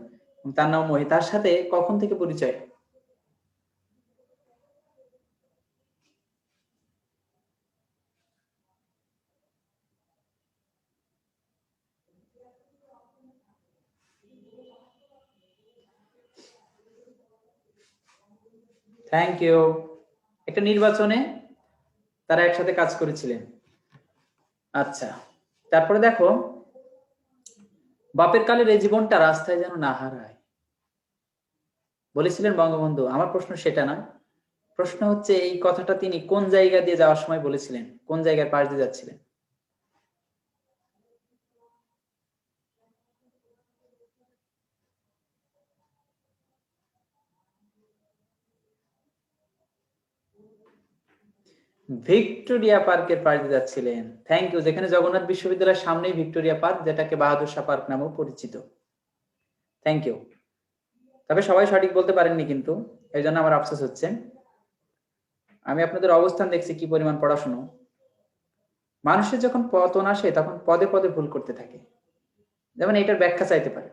A: তার নাম মহি, তার সাথে কখন থেকে পরিচয়? Thank you. একটা নির্বাচনে তারা একসাথে কাজ করেছিলেন। আচ্ছা, তারপরে দেখো, বাপের কালের এই জীবনটা রাস্তায় যেন না হারায় বলেছিলেন বঙ্গবন্ধু। আমার প্রশ্ন সেটা না, প্রশ্ন হচ্ছে এই কথাটা তিনি কোন জায়গা দিয়ে যাওয়ার সময় বলেছিলেন, কোন জায়গার পাশ দিয়ে যাচ্ছিলেন? ভিক্টোরিয়া পার্কের পাশ দিয়ে যাচ্ছিলেন। Thank you. যেখানে জগন্নাথ বিশ্ববিদ্যালয়ের সামনেই ভিক্টোরিয়া পার্ক, যেটাকে বাহাদুর শাহ পার্ক নামেও পরিচিত। Thank you. তবে সবাই সঠিক বলতে পারেননি কিন্তু, এই জন্য আমার আফসোস হচ্ছে। আমি আপনাদের অবস্থান দেখছি কি পরিমাণ পড়াশোনা। মানুষের যখন পতন আসে তখন পদে পদে ভুল করতে থাকে। যেমন এটার ব্যাখ্যা চাইতে পারে,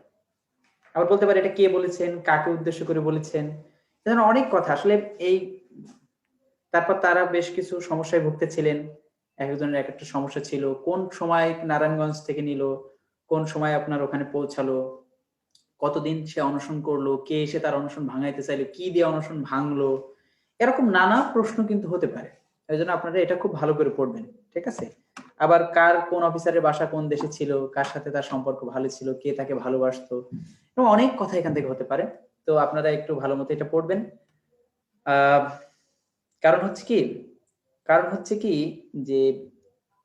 A: আবার বলতে পারে এটা কে বলেছেন, কাকে উদ্দেশ্য করে বলেছেন, এখানে অনেক কথা আসলে। এই তারপর তারা বেশ কিছু সমস্যায় ভুগতেছিলেন, এক একজনের এক একটা সমস্যা ছিল, কোন সময় নারায়ণগঞ্জ থেকে নিল, কোন সময় আপনার ওখানে পৌঁছালো, কতদিন সে অনশন করলো, কে এসে তার অনশন ভাঙাইতে চাইলো, কি দিয়ে অনশন ভাঙলো, এরকম নানা প্রশ্ন কিন্তু হতে পারে। এই জন্য আপনারা এটা খুব ভালো করে পড়বেন, ঠিক আছে? আবার কার কোন অফিসারের বাসা কোন দেশে ছিল, কার সাথে তার সম্পর্ক ভালো ছিল, কে তাকে ভালোবাসতো, এবং অনেক কথা এখান থেকে হতে পারে। তো আপনারা একটু ভালো মতো এটা পড়বেন। আহ কারণ হচ্ছে কি, কারণ হচ্ছে কি যে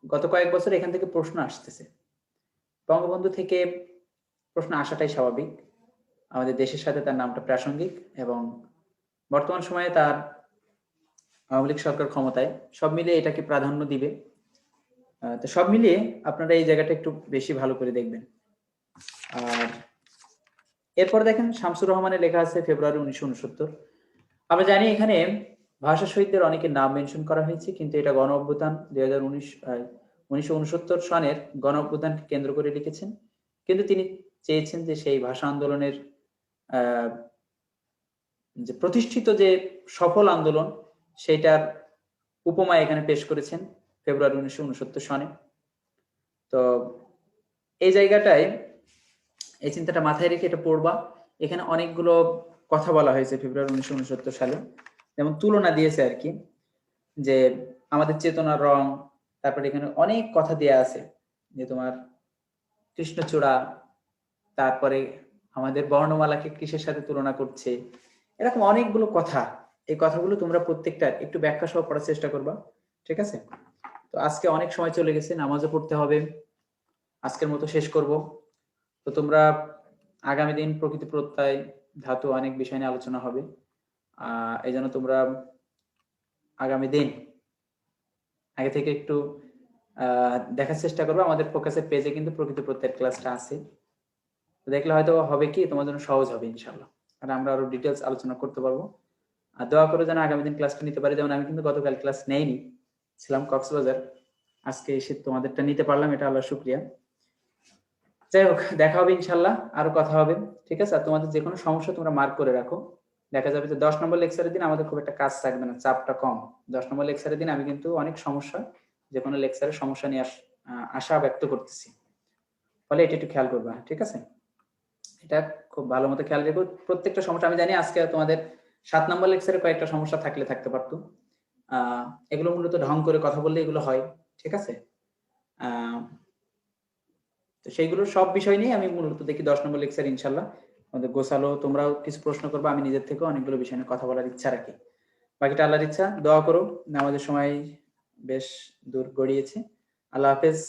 A: গত কয়েক বছর এখান থেকে প্রশ্ন আসতেছে, বঙ্গবন্ধু থেকে প্রশ্ন আসাটাই স্বাভাবিক। আমাদের দেশের সাথে তার নামটা প্রাসঙ্গিক, এবং বর্তমান সময়ে তার আওয়ামী লীগ সরকার ক্ষমতায়, সব মিলিয়ে এটাকে প্রাধান্য দিবে। তো সব মিলিয়ে আপনারা এই জায়গাটা একটু বেশি ভালো করে দেখবেন। আর এরপর দেখেন, শামসুর রহমানের লেখা আছে ফেব্রুয়ারি 1969। আমরা জানি এখানে ভাষা শহীদদের অনেকের নাম মেনশন করা হয়েছে, কিন্তু এটা গণ অভ্যুত্থান 1969 সনের গণ অভ্যুত্থানকে কেন্দ্র করে লিখেছেন। কিন্তু তিনি চেয়েছেন যে সেই ভাষা আন্দোলনের আহ যে প্রতিষ্ঠিত যে সফল আন্দোলন, সেটার উপমা এখানে পেশ করেছেন ফেব্রুয়ারি 1969 সনে। তো এই জায়গাটায় এই চিন্তাটা মাথায় রেখে এটা পড়বা। এখানে অনেকগুলো কথা বলা হয়েছে ফেব্রুয়ারি 1969 সালে, যেমন তুলনা দিয়েছে আর কি, যে আমাদের চেতনার রং, তারপরে এখানে অনেক কথা দেয়া আছে, যে তোমার কৃষ্ণচূড়া, তারপরে আমাদের বর্ণমালাকে কিসের সাথে তুলনা করছে, এরকম অনেকগুলো কথা। এই কথাগুলো তোমরা প্রত্যেকটা একটু ব্যাখ্যা সহ পড়ার চেষ্টা করবা, ঠিক আছে? তো আজকে অনেক সময় চলে গেছে, নামাজও পড়তে হবে, আজকের মতো শেষ করব। তো তোমরা আগামী দিন প্রকৃতি প্রত্যয় ধাতু অনেক বিষয় নিয়ে আলোচনা হবে, এই জন্য তোমরা আগামী দিন আগে থেকে একটু দেখার চেষ্টা করবো। আমাদের ফোকাসের পেজে কিন্তু প্রকৃতি প্রত্যয়ের ক্লাসটা আছে, দেখলে হয়তো হবে কি তোমার জন্য সহজ হবে ইনশাল্লাহ, আর আমরা আরো ডিটেলস আলোচনা করতে পারবো। আর দোয়া করে যেন আগামী দিন ক্লাসটা নিতে পারি। যেমন আমি কিন্তু গতকাল ক্লাস নেইনি, ছিলাম কক্সবাজার, আজকে এসে তোমাদেরটা নিতে পারলাম, এটা আল্লাহ শুক্রিয়া। যাই হোক, দেখা হবে ইনশাল্লাহ, আরো কথা হবে, ঠিক আছে? আর তোমাদের যে কোনো সমস্যা তোমরা মার্ক করে রাখো। দেখা যাবে যে 10 নম্বর লেকচারের দিন আমাদের খুব একটা কাজ থাকবে না, চাপটা কম। 10 নম্বর লেকচারের দিন আমি কিন্তু অনেক সমস্যা, যে কোনো লেকচারের সমস্যা নিয়ে আশা ব্যক্ত করতেছি, ফলে এটা একটু খেয়াল করবা, ঠিক আছে? এটা খুব ভালো মতো খেয়াল রেখো। প্রত্যেকটা সমস্যা আমি জানি আজকে তোমাদের 7 নম্বর লেকচারে কয়েকটা সমস্যা থাকতে পারতো। এগুলো মূলত ঢং করে কথা বললে এগুলো হয়, ঠিক আছে? তো সেইগুলোর সব বিষয় নিয়ে আমি মূলত দেখি 10 নম্বর লেকচার ইনশাল্লাহ আমাদের গোছালো। তোমরাও কিছু প্রশ্ন করবে, আমি নিজের থেকেও অনেকগুলো বিষয় নিয়ে কথা বলার ইচ্ছা রাখি। বাকিটা আল্লাহর ইচ্ছা। দোয়া করো, নামাজের সময় বেশ দূর গড়িয়েছে। আল্লাহ হাফেজ।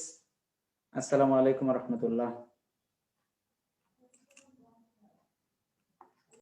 A: আসসালামু আলাইকুম রহমতুল্লাহ।